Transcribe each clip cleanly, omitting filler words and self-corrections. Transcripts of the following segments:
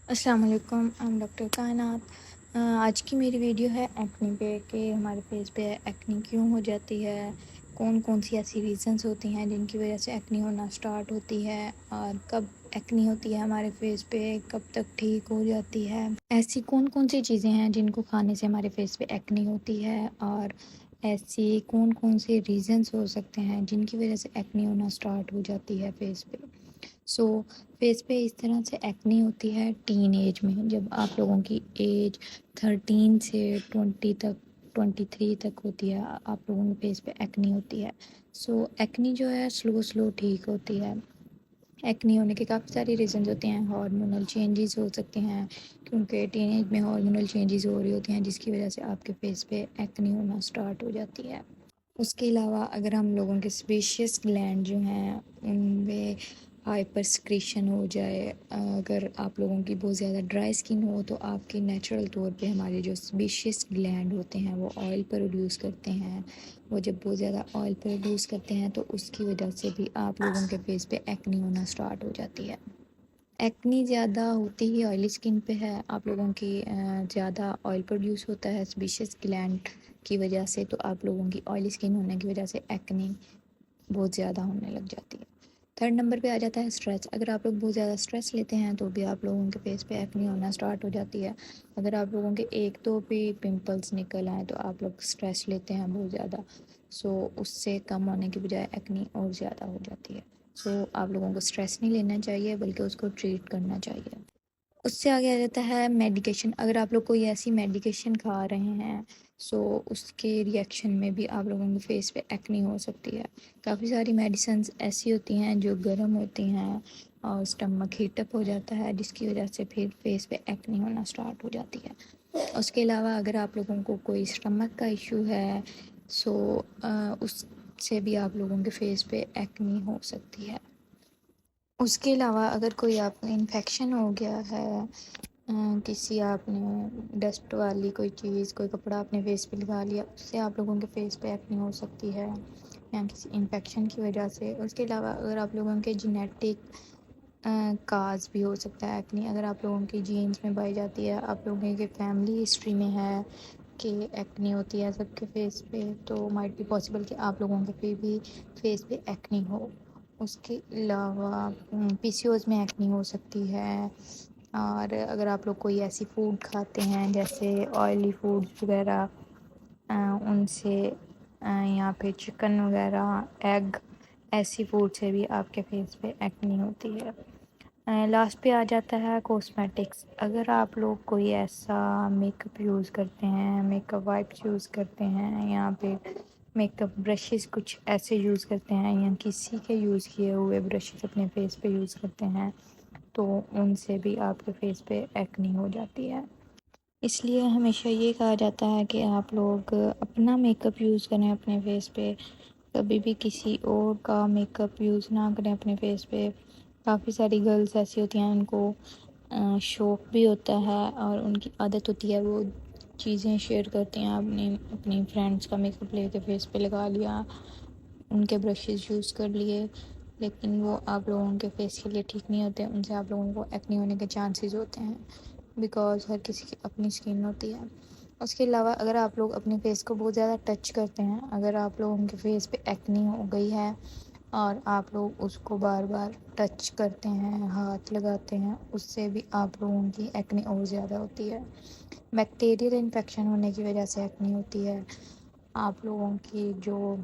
السلام علیکم، ڈاکٹر کائنات۔ آج کی میری ویڈیو ہے ایکنی پہ کہ ہمارے فیس پہ ایکنی کیوں ہو جاتی ہے، کون کون سی ایسی ریزنز ہوتی ہیں جن کی وجہ سے ایکنی ہونا سٹارٹ ہوتی ہے، اور کب ایکنی ہوتی ہے ہمارے فیس پہ، کب تک ٹھیک ہو جاتی ہے، ایسی کون کون سی چیزیں ہیں جن کو کھانے سے ہمارے فیس پہ ایکنی ہوتی ہے، اور ایسی کون کون سے ریزنز ہو سکتے ہیں جن کی وجہ سے ایکنی ہونا سٹارٹ ہو جاتی ہے فیس پہ۔ فیس پہ اس طرح سے ایکنی ہوتی ہے ٹین ایج میں، جب آپ لوگوں کی ایج 13 سے 20 تک 23 تک ہوتی ہے، آپ لوگوں کے فیس پہ ایکنی ہوتی ہے۔ ایکنی جو ہے سلو ٹھیک ہوتی ہے۔ ایکنی ہونے کے کافی ساری ریزنز ہوتے ہیں، ہارمونل چینجز ہو سکتے ہیں، کیونکہ ٹین ایج میں ہارمونل چینجز ہو رہی ہوتی ہیں جس کی وجہ سے آپ کے فیس پہ ایکنی ہونا سٹارٹ ہو جاتی ہے۔ اس کے علاوہ اگر ہم لوگوں کے سپیشیس گلینڈ جو ہیں ان میں ہائپر سکریشن ہو جائے، اگر آپ لوگوں کی بہت زیادہ ڈرائی سکن ہو تو آپ کی نیچرل طور پہ ہمارے جو سپیشیس گلینڈ ہوتے ہیں وہ آئل پروڈیوس کرتے ہیں، وہ جب بہت زیادہ آئل پروڈیوس کرتے ہیں تو اس کی وجہ سے بھی آپ لوگوں کے فیس پہ ایکنی ہونا سٹارٹ ہو جاتی ہے۔ ایکنی زیادہ ہوتی ہی آئلی سکن پہ ہے، آپ لوگوں کی زیادہ آئل پروڈیوس ہوتا ہے سپیشیس گلینڈ کی وجہ سے، تو آپ لوگوں کی آئلی سکن ہونے کی وجہ سے ایکنی بہت زیادہ ہونے لگ جاتی ہے۔ تھرڈ نمبر پہ آ جاتا ہے اسٹریس۔ اگر آپ لوگ بہت زیادہ اسٹریس لیتے ہیں تو بھی آپ لوگوں کے فیس پہ ایکنی ہونا سٹارٹ ہو جاتی ہے۔ اگر آپ لوگوں کے ایک دو بھی پمپلز نکل آئیں تو آپ لوگ اسٹریس لیتے ہیں بہت زیادہ، اس سے کم ہونے کی بجائے ایکنی اور زیادہ ہو جاتی ہے۔ آپ لوگوں کو اسٹریس نہیں لینا چاہیے بلکہ اس کو ٹریٹ کرنا چاہیے۔ اس سے آگے آ جاتا ہے میڈیکیشن۔ اگر آپ لوگ کوئی ایسی میڈیکیشن کھا رہے ہیں اس کے ریئیکشن میں بھی آپ لوگوں کے فیس پہ ایکنی ہو سکتی ہے۔ کافی ساری میڈیسنز ایسی ہوتی ہیں جو گرم ہوتی ہیں اور اسٹمک ہیٹ اپ ہو جاتا ہے جس کی وجہ سے پھر فیس پہ ایکنی ہونا سٹارٹ ہو جاتی ہے۔ اس کے علاوہ اگر آپ لوگوں کو کوئی اسٹمک کا ایشو ہے اس سے بھی آپ لوگوں کے فیس پہ ایکنی ہو سکتی ہے۔ اس کے علاوہ اگر کوئی آپ کو انفیکشن ہو گیا ہے، کسی آپ نے ڈسٹ والی کوئی چیز، کوئی کپڑا اپنے فیس پہ لگا لیا، اس سے آپ لوگوں کے فیس پہ ایکنی ہو سکتی ہے، یا کسی انفیکشن کی وجہ سے۔ اس کے علاوہ اگر آپ لوگوں کے جینیٹک کاز بھی ہو سکتا ہے ایکنی، اگر آپ لوگوں کی جینز میں پائی جاتی ہے، آپ لوگوں کے فیملی ہسٹری میں ہے کہ ایکنی ہوتی ہے سب کے فیس پہ، تو مائٹ بی پاسبل کہ آپ لوگوں کے بھی فیس پہ ایکنی ہو۔ اس کے علاوہ پی سی اوز میں ایکنی ہو سکتی ہے، اور اگر آپ لوگ کوئی ایسی فوڈ کھاتے ہیں جیسے آئلی فوڈ وغیرہ ان سے، یا پھر چکن وغیرہ، ایگ، ایسی فوڈ سے بھی آپ کے فیس پہ ایکنی ہوتی ہے۔ لاسٹ پہ آ جاتا ہے کوسمیٹکس۔ اگر آپ لوگ کوئی ایسا میک اپ یوز کرتے ہیں، میک اپ وائپس یوز کرتے ہیں، یا پھر میک اپ برشز کچھ ایسے یوز کرتے ہیں، یا کسی کے یوز کیے ہوئے برشز اپنے فیس پہ یوز کرتے ہیں تو ان سے بھی آپ کے فیس پہ ایکنی ہو جاتی ہے۔ اس لیے ہمیشہ یہ کہا جاتا ہے کہ آپ لوگ اپنا میک اپ یوز کریں اپنے فیس پہ، کبھی بھی کسی اور کا میک اپ یوز نہ کریں اپنے فیس پہ۔ کافی ساری گرلز ایسی ہوتی ہیں ان کو شوق بھی ہوتا ہے اور ان کی عادت ہوتی ہے، وہ چیزیں شیئر کرتے ہیں، اپنی فرینڈس کا میک اپ لے کے فیس پہ لگا لیا، ان کے برشز یوز کر لیے، لیکن وہ آپ لوگوں کے فیس کے لیے ٹھیک نہیں ہوتے، ان سے آپ لوگوں کو ایکنی ہونے کے چانسز ہوتے ہیں، بیکاز ہر کسی کی اپنی سکن ہوتی ہے۔ اس کے علاوہ اگر آپ لوگ اپنے فیس کو بہت زیادہ ٹچ کرتے ہیں، اگر آپ لوگوں کے فیس پہ ایکنی ہو گئی ہے اور آپ لوگ اس کو بار بار ٹچ کرتے ہیں، ہاتھ لگاتے ہیں، اس سے بھی آپ لوگوں کی ایکنی اور زیادہ ہوتی ہے۔ بیکٹیریل انفیکشن ہونے کی وجہ سے ایکنی ہوتی ہے۔ آپ لوگوں کی جو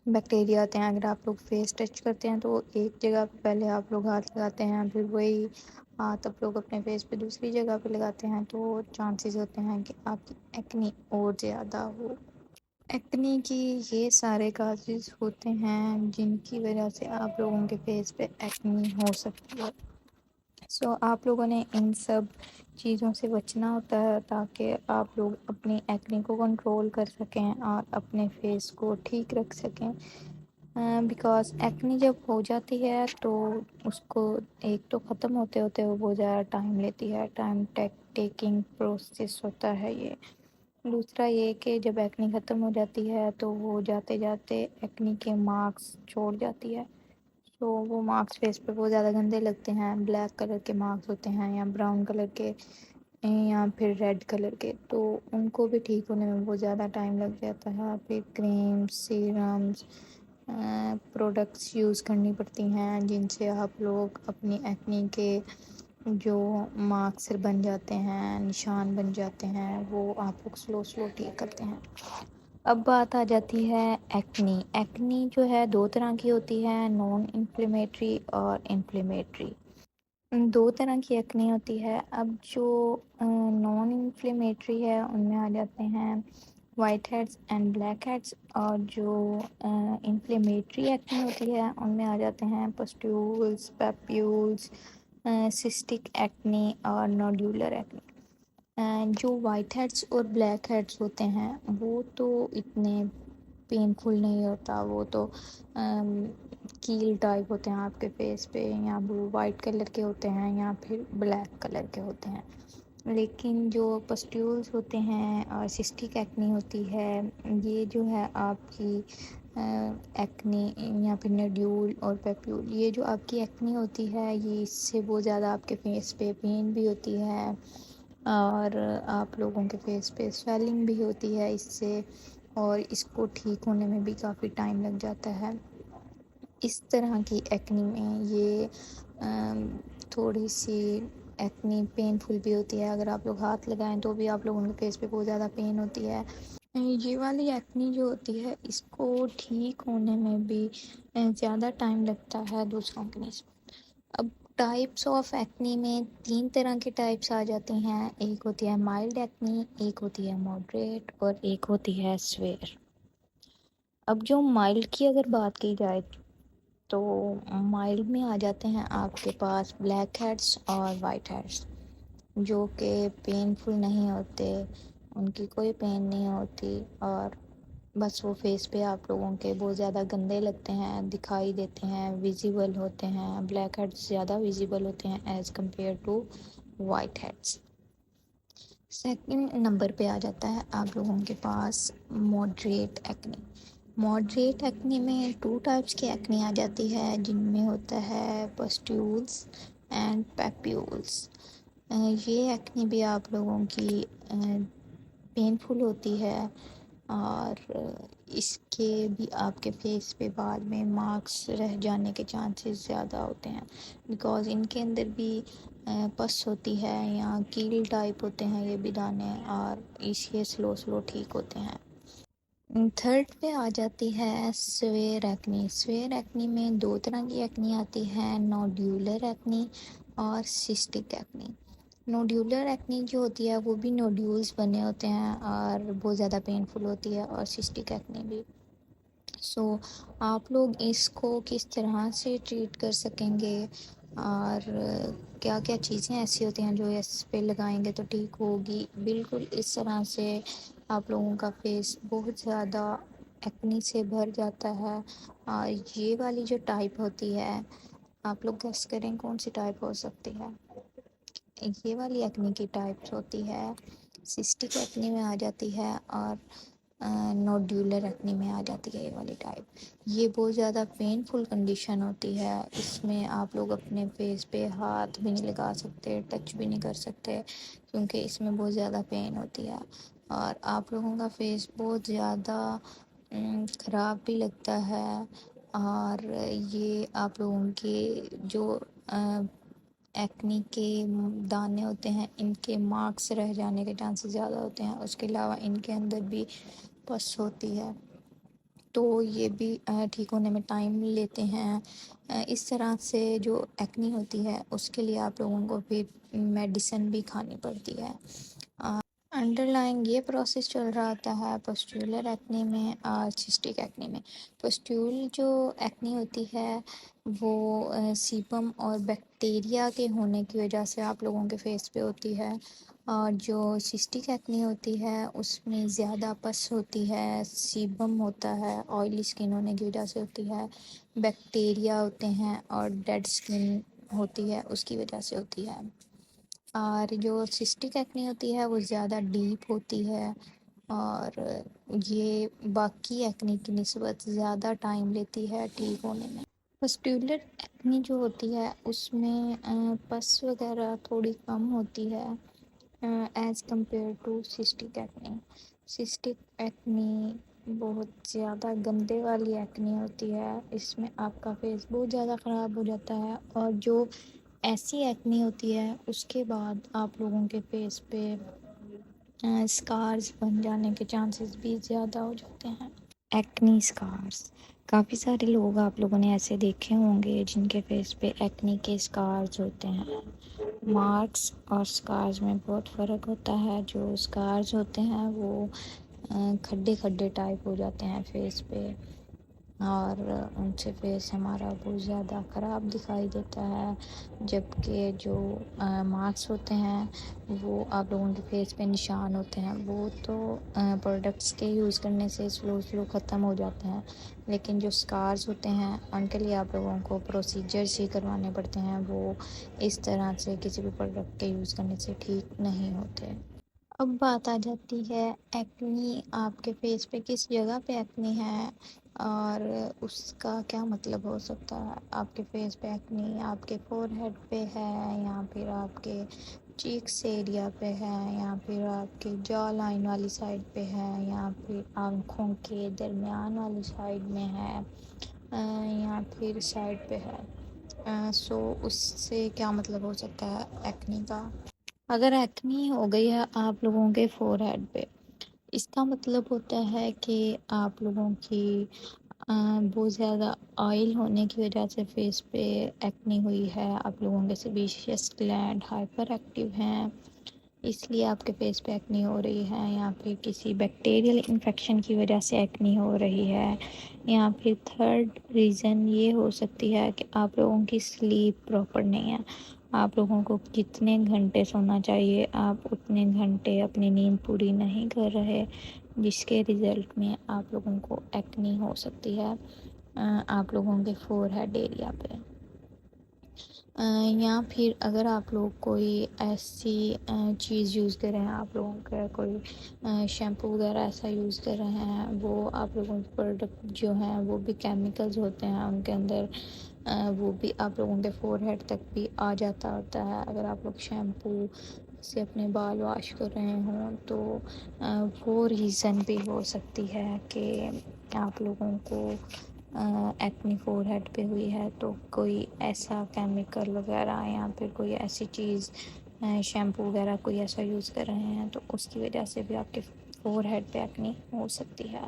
بیکٹیریا ہوتے ہیں، اگر آپ لوگ فیس ٹچ کرتے ہیں تو ایک جگہ پہ پہلے آپ لوگ ہاتھ لگاتے ہیں، پھر وہی ہاتھ آپ لوگ اپنے فیس پہ دوسری جگہ پہ لگاتے ہیں، تو چانسز ہوتے ہیں کہ آپ کی ایکنی اور زیادہ ہو۔ ایکنی کی یہ سارے کازز ہوتے ہیں جن کی وجہ سے آپ لوگوں کے فیس پہ ایکنی ہو سکتی ہے۔ آپ لوگوں نے ان سب چیزوں سے بچنا ہوتا ہے تاکہ آپ لوگ اپنی ایکنی کو کنٹرول کر سکیں اور اپنے فیس کو ٹھیک رکھ سکیں، بیکاز ایکنی جب ہو جاتی ہے تو اس کو ایک تو ختم ہوتے ہوتے وہ بہت زیادہ ٹائم لیتی ہے، ٹیکنگ پروسیس ہوتا ہے یہ۔ دوسرا یہ کہ جب ایکنی ختم ہو جاتی ہے تو وہ جاتے جاتے ایکنی کے مارکس چھوڑ جاتی ہے، تو وہ مارکس فیس پہ بہت زیادہ گندے لگتے ہیں، بلیک کلر کے مارکس ہوتے ہیں یا براؤن کلر کے یا پھر ریڈ کلر کے، تو ان کو بھی ٹھیک ہونے میں بہت زیادہ ٹائم لگ جاتا ہے۔ پھر کریمس، سیرمز، پروڈکٹس یوز کرنی پڑتی ہیں جن سے آپ لوگ اپنی ایکنی کے جو مارکس بن جاتے ہیں، نشان بن جاتے ہیں، وہ آپ لوگ سلو ٹھیک کرتے ہیں۔ اب بات آ جاتی ہے ایکنی۔ ایکنی جو ہے 2 طرح کی ہوتی ہے، نان انفلیمیٹری اور انفلیمیٹری۔ 2 طرح کی ایکنی ہوتی ہے۔ اب جو نان انفلیمیٹری ہے ان میں آ جاتے ہیں white heads and black heads, اور جو انفلیمیٹری ایکنی ہوتی ہے ان میں آ جاتے ہیں پسٹیولز، پیپیولز، سسٹک ایکنی اور نوڈیولر ایکنی۔ جو وائٹ ہیڈز اور بلیک ہیڈز ہوتے ہیں وہ تو اتنے پینفل نہیں ہوتا، وہ تو کیل ٹائپ ہوتے ہیں آپ کے فیس پہ، یا وہ وائٹ کلر کے ہوتے ہیں یا پھر بلیک کلر کے ہوتے ہیں۔ لیکن جو پسٹیولز ہوتے ہیں اور سسٹک ایکنی ہوتی ہے، یہ جو ہے آپ کی ایکنی یا پھر نڈیول اور پیپیول، یہ جو آپ کی ایکنی ہوتی ہے یہ اس سے بہت زیادہ آپ کے فیس پہ پین بھی ہوتی ہے اور آپ لوگوں کے فیس پہ سویلنگ بھی ہوتی ہے اس سے، اور اس کو ٹھیک ہونے میں بھی کافی ٹائم لگ جاتا ہے۔ اس طرح کی ایکنی میں یہ تھوڑی سی ایکنی پینفل بھی ہوتی ہے، اگر آپ لوگ ہاتھ لگائیں تو بھی آپ لوگوں کے فیس پہ بہت زیادہ پین ہوتی ہے۔ یہ والی ایکنی جو ہوتی ہے اس کو ٹھیک ہونے میں بھی زیادہ ٹائم لگتا ہے دوسروں کے نسبت۔ اب ٹائپس آف ایکنی میں 3 طرح کے ٹائپس آ جاتے ہیں، ایک ہوتی ہے مائلڈ ایکنی، ایک ہوتی ہے ماڈریٹ اور ایک ہوتی ہے سویئر۔ اب جو مائلڈ کی اگر بات کی جائے تو مائلڈ میں آ جاتے ہیں آپ کے پاس بلیک ہیڈس اور وائٹ ہیڈس، جو کہ پینفل نہیں ہوتے، ان کی کوئی پین نہیں ہوتی، اور بس وہ فیس پہ آپ لوگوں کے بہت زیادہ گندے لگتے ہیں، دکھائی دیتے ہیں، ویزیبل ہوتے ہیں۔ بلیک ہیڈس زیادہ ویزیبل ہوتے ہیں as compare to white heads. Second number پہ آ جاتا ہے آپ لوگوں کے پاس ماڈریٹ ایکنی۔ ماڈریٹ ایکنی میں 2 ٹائپس کی ایکنی آ جاتی ہے جن میں ہوتا ہے پسٹیولز اینڈ پیپیولز۔ یہ ایکنی بھی آپ لوگوں کی پینفل ہوتی ہے اور اس کے بھی آپ کے فیس پہ بعد میں مارکس رہ جانے کے چانسز زیادہ ہوتے ہیں، بیکاز ان کے اندر بھی پس ہوتی ہے یا کیل ٹائپ ہوتے ہیں یہ بھی دانے، اور اس لیے سلو ٹھیک ہوتے ہیں۔ تھرڈ پہ آ جاتی ہے سویئر ایکنی۔ سویئر ایکنی میں 2 طرح کی ایکنی آتی ہے، نوڈیولر ایکنی اور سسٹک ایکنی۔ نوڈیولر ایکنی جو ہوتی ہے وہ بھی نوڈیولز بنے ہوتے ہیں اور بہت زیادہ پینفل ہوتی ہے، اور سسٹک ایکنی بھی۔ آپ لوگ اس کو کس طرح سے ٹریٹ کر سکیں گے اور کیا کیا چیزیں ایسی ہوتی ہیں جو اس پہ لگائیں گے تو ٹھیک ہوگی؟ بالکل اس طرح سے آپ لوگوں کا فیس بہت زیادہ ایکنی سے بھر جاتا ہے، اور یہ والی جو ٹائپ ہوتی ہے آپ لوگ گیس کریں کون سی ٹائپ ہو سکتی ہے؟ یہ والی ایکنی کی ٹائپس ہوتی ہے سسٹک ایکنی میں آ جاتی ہے، اور نوڈیولر ایکنی میں آ جاتی ہے یہ والی ٹائپ۔ یہ بہت زیادہ پینفل کنڈیشن ہوتی ہے، اس میں آپ لوگ اپنے فیس پہ ہاتھ بھی نہیں لگا سکتے، ٹچ بھی نہیں کر سکتے، کیونکہ اس میں بہت زیادہ پین ہوتی ہے اور آپ لوگوں کا فیس بہت زیادہ خراب بھی لگتا ہے، اور یہ آپ لوگوں کے جو ایکنی کے دانے ہوتے ہیں ان کے مارکس رہ جانے کے چانسز زیادہ ہوتے ہیں، اس کے علاوہ ان کے اندر بھی پس ہوتی ہے، تو یہ بھی ٹھیک ہونے میں ٹائم لیتے ہیں۔ اس طرح سے جو ایکنی ہوتی ہے اس کے لیے آپ لوگوں کو پھر میڈیسن بھی کھانی پڑتی ہے۔ انڈر لائن یہ پروسیس چل رہا ہوتا ہے پسٹیولر ایکنی میں اور سسٹک ایکنی میں۔ پسٹیول جو ایکنی ہوتی ہے وہ سیبم اور بیکٹیریا کے ہونے کی وجہ سے آپ لوگوں کے فیس پہ ہوتی ہے، اور جو سسٹک ایکنی ہوتی ہے اس میں زیادہ پس ہوتی ہے، سیبم ہوتا ہے، آئلی سکن ہونے کی وجہ سے ہوتی ہے، بیکٹیریا ہوتے ہیں اور ڈیڈ سکن ہوتی ہے اس کی وجہ سے ہوتی ہے۔ اور جو سسٹک ایکنی ہوتی ہے وہ زیادہ ڈیپ ہوتی ہے اور یہ باقی ایکنی کی نسبت زیادہ ٹائم لیتی ہے ٹھیک ہونے میں۔ پسٹیولر ایکنی جو ہوتی ہے اس میں پس وغیرہ تھوڑی کم ہوتی ہے as compare to cystic acne. Cystic acne بہت زیادہ گندے والی ایکنی ہوتی ہے، اس میں آپ کا فیس بہت زیادہ خراب ہو جاتا ہے، اور جو ایسی ایکنی ہوتی ہے اس کے بعد آپ لوگوں کے فیس پہ اسکارز بن جانے کے چانسز بھی زیادہ ہو جاتے ہیں. ایکنی اسکارز کافی سارے لوگ آپ لوگوں نے ایسے دیکھے ہوں گے جن کے فیس پہ ایکنی کے اسکارز ہوتے ہیں. مارکس اور اسکارز میں بہت فرق ہوتا ہے. جو اسکارز ہوتے ہیں وہ کھڈے کھڈے ٹائپ ہو جاتے ہیں فیس پہ، اور ان سے فیس ہمارا بہت زیادہ خراب دکھائی دیتا ہے. جبکہ جو مارکس ہوتے ہیں وہ آپ لوگوں کے فیس پہ نشان ہوتے ہیں، وہ تو پروڈکٹس کے یوز کرنے سے سلو ختم ہو جاتے ہیں، لیکن جو اسکارز ہوتے ہیں ان کے لیے آپ لوگوں کو پروسیجرز ہی کروانے پڑتے ہیں. وہ اس طرح سے کسی بھی پروڈکٹ کے یوز کرنے سے ٹھیک نہیں ہوتے. اب بات آ جاتی ہے ایکنی آپ کے فیس پہ کس جگہ پہ ایکنی ہے اور اس کا کیا مطلب ہو سکتا ہے. آپ کے فیس پہ ایکنی آپ کے فور ہیڈ پہ ہے، یا پھر آپ کے چیکس ایریا پہ ہے، یا پھر آپ کے جا لائن والی سائڈ پہ ہے، یا پھر آنکھوں کے درمیان والی سائڈ میں ہے، یا پھر سائڈ پہ ہے. سو اس سے کیا مطلب ہو سکتا ہے ایکنی کا. اگر ایکنی ہو گئی ہے آپ لوگوں کے فور ہیڈ پہ، اس کا مطلب ہوتا ہے کہ آپ لوگوں کی بہت زیادہ آئل ہونے کی وجہ سے فیس پہ ایکنی ہوئی ہے. آپ لوگوں کے سیبیشیس گلینڈ ہائپر ایکٹیو ہیں، اس لیے آپ کے فیس پہ ایکنی ہو رہی ہے، یا پھر کسی بیکٹیریل انفیکشن کی وجہ سے ایکنی ہو رہی ہے، یا پھر تھرڈ ریزن یہ ہو سکتی ہے کہ آپ لوگوں کی سلیپ پراپر نہیں ہے. آپ لوگوں کو جتنے گھنٹے سونا چاہیے آپ اتنے گھنٹے اپنی نیند پوری نہیں کر رہے، جس کے رزلٹ میں آپ لوگوں کو ایکنی ہو سکتی ہے آپ لوگوں کے فور ہیڈ ایریا پہ. یا پھر اگر آپ لوگ کوئی ایسی چیز یوز کر رہے ہیں، آپ لوگوں کا کوئی شیمپو وغیرہ ایسا یوز کر رہے ہیں، وہ آپ لوگوں کے پروڈکٹ جو ہیں وہ بھی کیمیکلز ہوتے ہیں ان کے اندر، وہ بھی آپ لوگوں کے فور ہیڈ تک بھی آ جاتا ہوتا ہے. اگر آپ لوگ شیمپو سے اپنے بال واش کر رہے ہوں تو وہ ریزن بھی ہو سکتی ہے کہ آپ لوگوں کو ایکنی فور ہیڈ پہ ہوئی ہے. تو کوئی ایسا کیمیکل وغیرہ یا پھر کوئی ایسی چیز شیمپو وغیرہ کوئی ایسا یوز کر رہے ہیں تو اس کی وجہ سے بھی آپ کے فور ہیڈ پہ ایکنی ہو سکتی ہے.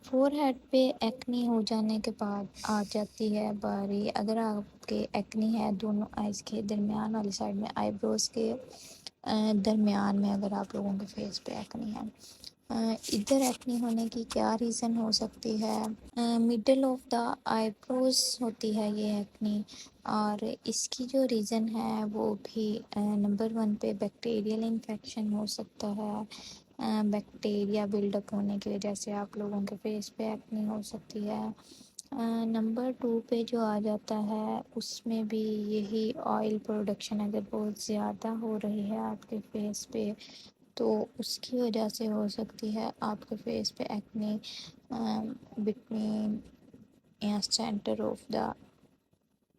فور ہیڈ پہ ایکنی ہو جانے کے بعد آ جاتی ہے باری، اگر آپ کے ایکنی ہے دونوں آئز کے درمیان والی سائڈ میں، آئی بروز کے درمیان میں، اگر آپ لوگوں کے فیس پہ ایکنی ہے، ادھر ایکنی ہونے کی کیا ریزن ہو سکتی ہے. مڈل آف دا آئی بروز ہوتی ہے یہ ایکنی، اور اس کی جو ریزن ہے وہ بھی نمبر 1 پہ بیکٹیریل انفیکشن ہو سکتا ہے. بیکٹیریا بلڈ اپ ہونے کی وجہ سے آپ لوگوں کے فیس پہ ایکنی ہو سکتی ہے. نمبر 2 پہ جو آ جاتا ہے اس میں بھی یہی آئل پروڈکشن اگر بہت زیادہ ہو رہی ہے آپ کے فیس پہ تو اس کی وجہ سے ہو سکتی ہے آپ کے فیس پہ ایکنی بٹوین یا centre of the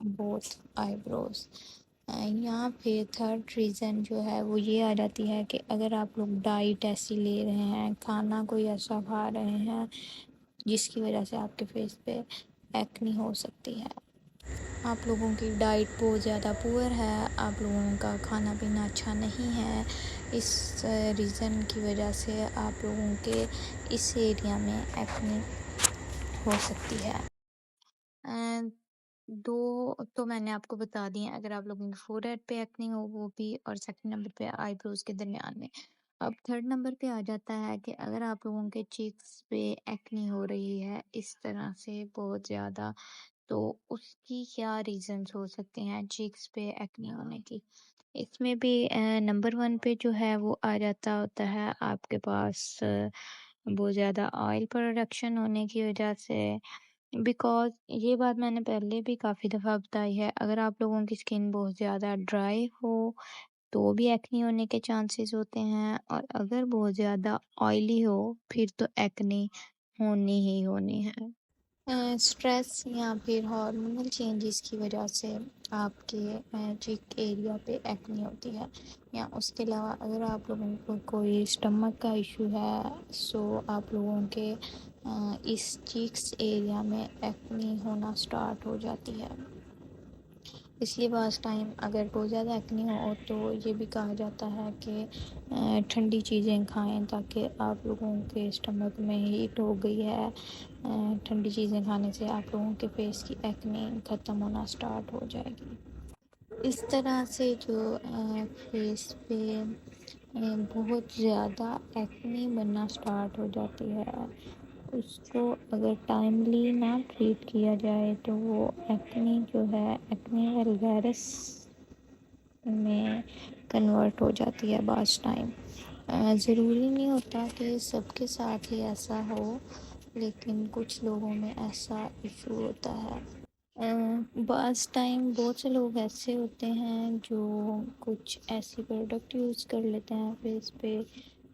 both I بروز. یا پھر تھرڈ ریزن جو ہے وہ یہ آ جاتی ہے کہ اگر آپ لوگ ڈائٹ ایسی لے رہے ہیں، کھانا کوئی ایسا کھا رہے ہیں جس کی وجہ سے آپ کے فیس پہ ایکنی ہو سکتی ہے. آپ لوگوں کی ڈائٹ بہت زیادہ پور ہے، آپ لوگوں کا کھانا پینا اچھا نہیں ہے، اس ریزن کی وجہ سے آپ لوگوں کے اس ایریا میں ایکنی ہو سکتی ہے. دو تو میں نے آپ کو بتا دی ہیں، اگر آپ لوگوں کے فور ہیڈ پہ ایکنی ہو وہ بھی، اور سیکنڈ نمبر پہ آئی بروز کے درمیان میں. اب تھرڈ نمبر پہ آ جاتا ہے کہ اگر آپ لوگوں کے چیکس پہ ایکنی ہو رہی ہے اس طرح سے بہت زیادہ، تو اس کی کیا ریزنز ہو سکتے ہیں چیکس پہ ایکنی ہونے کی. اس میں بھی نمبر 1 پہ جو ہے وہ آ جاتا ہوتا ہے آپ کے پاس بہت زیادہ آئل پروڈکشن ہونے کی وجہ سے. بیکاز یہ بات میں نے پہلے بھی کافی دفعہ بتائی ہے، اگر آپ لوگوں کی اسکن بہت زیادہ ڈرائی ہو تو بھی ایکنی ہونے کے چانسز ہوتے ہیں، اور اگر بہت زیادہ آئلی ہو پھر تو ایکنی ہونی ہی ہونی ہے. اسٹریس یا پھر ہارمونل چینجز کی وجہ سے آپ کے چیک ایریا پہ ایکنی ہوتی ہے، یا اس کے علاوہ اگر آپ لوگوں کو کوئی اسٹمک کا ایشو ہے، سو آپ لوگوں کے اس چیکس ایریا میں ایکنی ہونا سٹارٹ ہو جاتی ہے۔ اس لیے بعض ٹائم اگر بہت زیادہ ایکنی ہو تو یہ بھی کہا جاتا ہے کہ ٹھنڈی چیزیں کھائیں، تاکہ آپ لوگوں کے اسٹمک میں ہیٹ ہو گئی ہے، ٹھنڈی چیزیں کھانے سے آپ لوگوں کے فیس کی ایکنی ختم ہونا سٹارٹ ہو جائے گی۔ اس طرح سے جو فیس پہ بہت زیادہ ایکنی بننا سٹارٹ ہو جاتی ہے، اس کو اگر ٹائملی نہ ٹریٹ کیا جائے تو وہ ایکنی جو ہے ایکنی ویلگیرس میں کنورٹ ہو جاتی ہے بعض ٹائم۔ ضروری نہیں ہوتا کہ سب کے ساتھ ہی ایسا ہو، لیکن کچھ لوگوں میں ایسا ایشو ہوتا ہے۔ بعض ٹائم بہت سے لوگ ایسے ہوتے ہیں جو کچھ ایسی پروڈکٹ یوز کر لیتے ہیں فیس پہ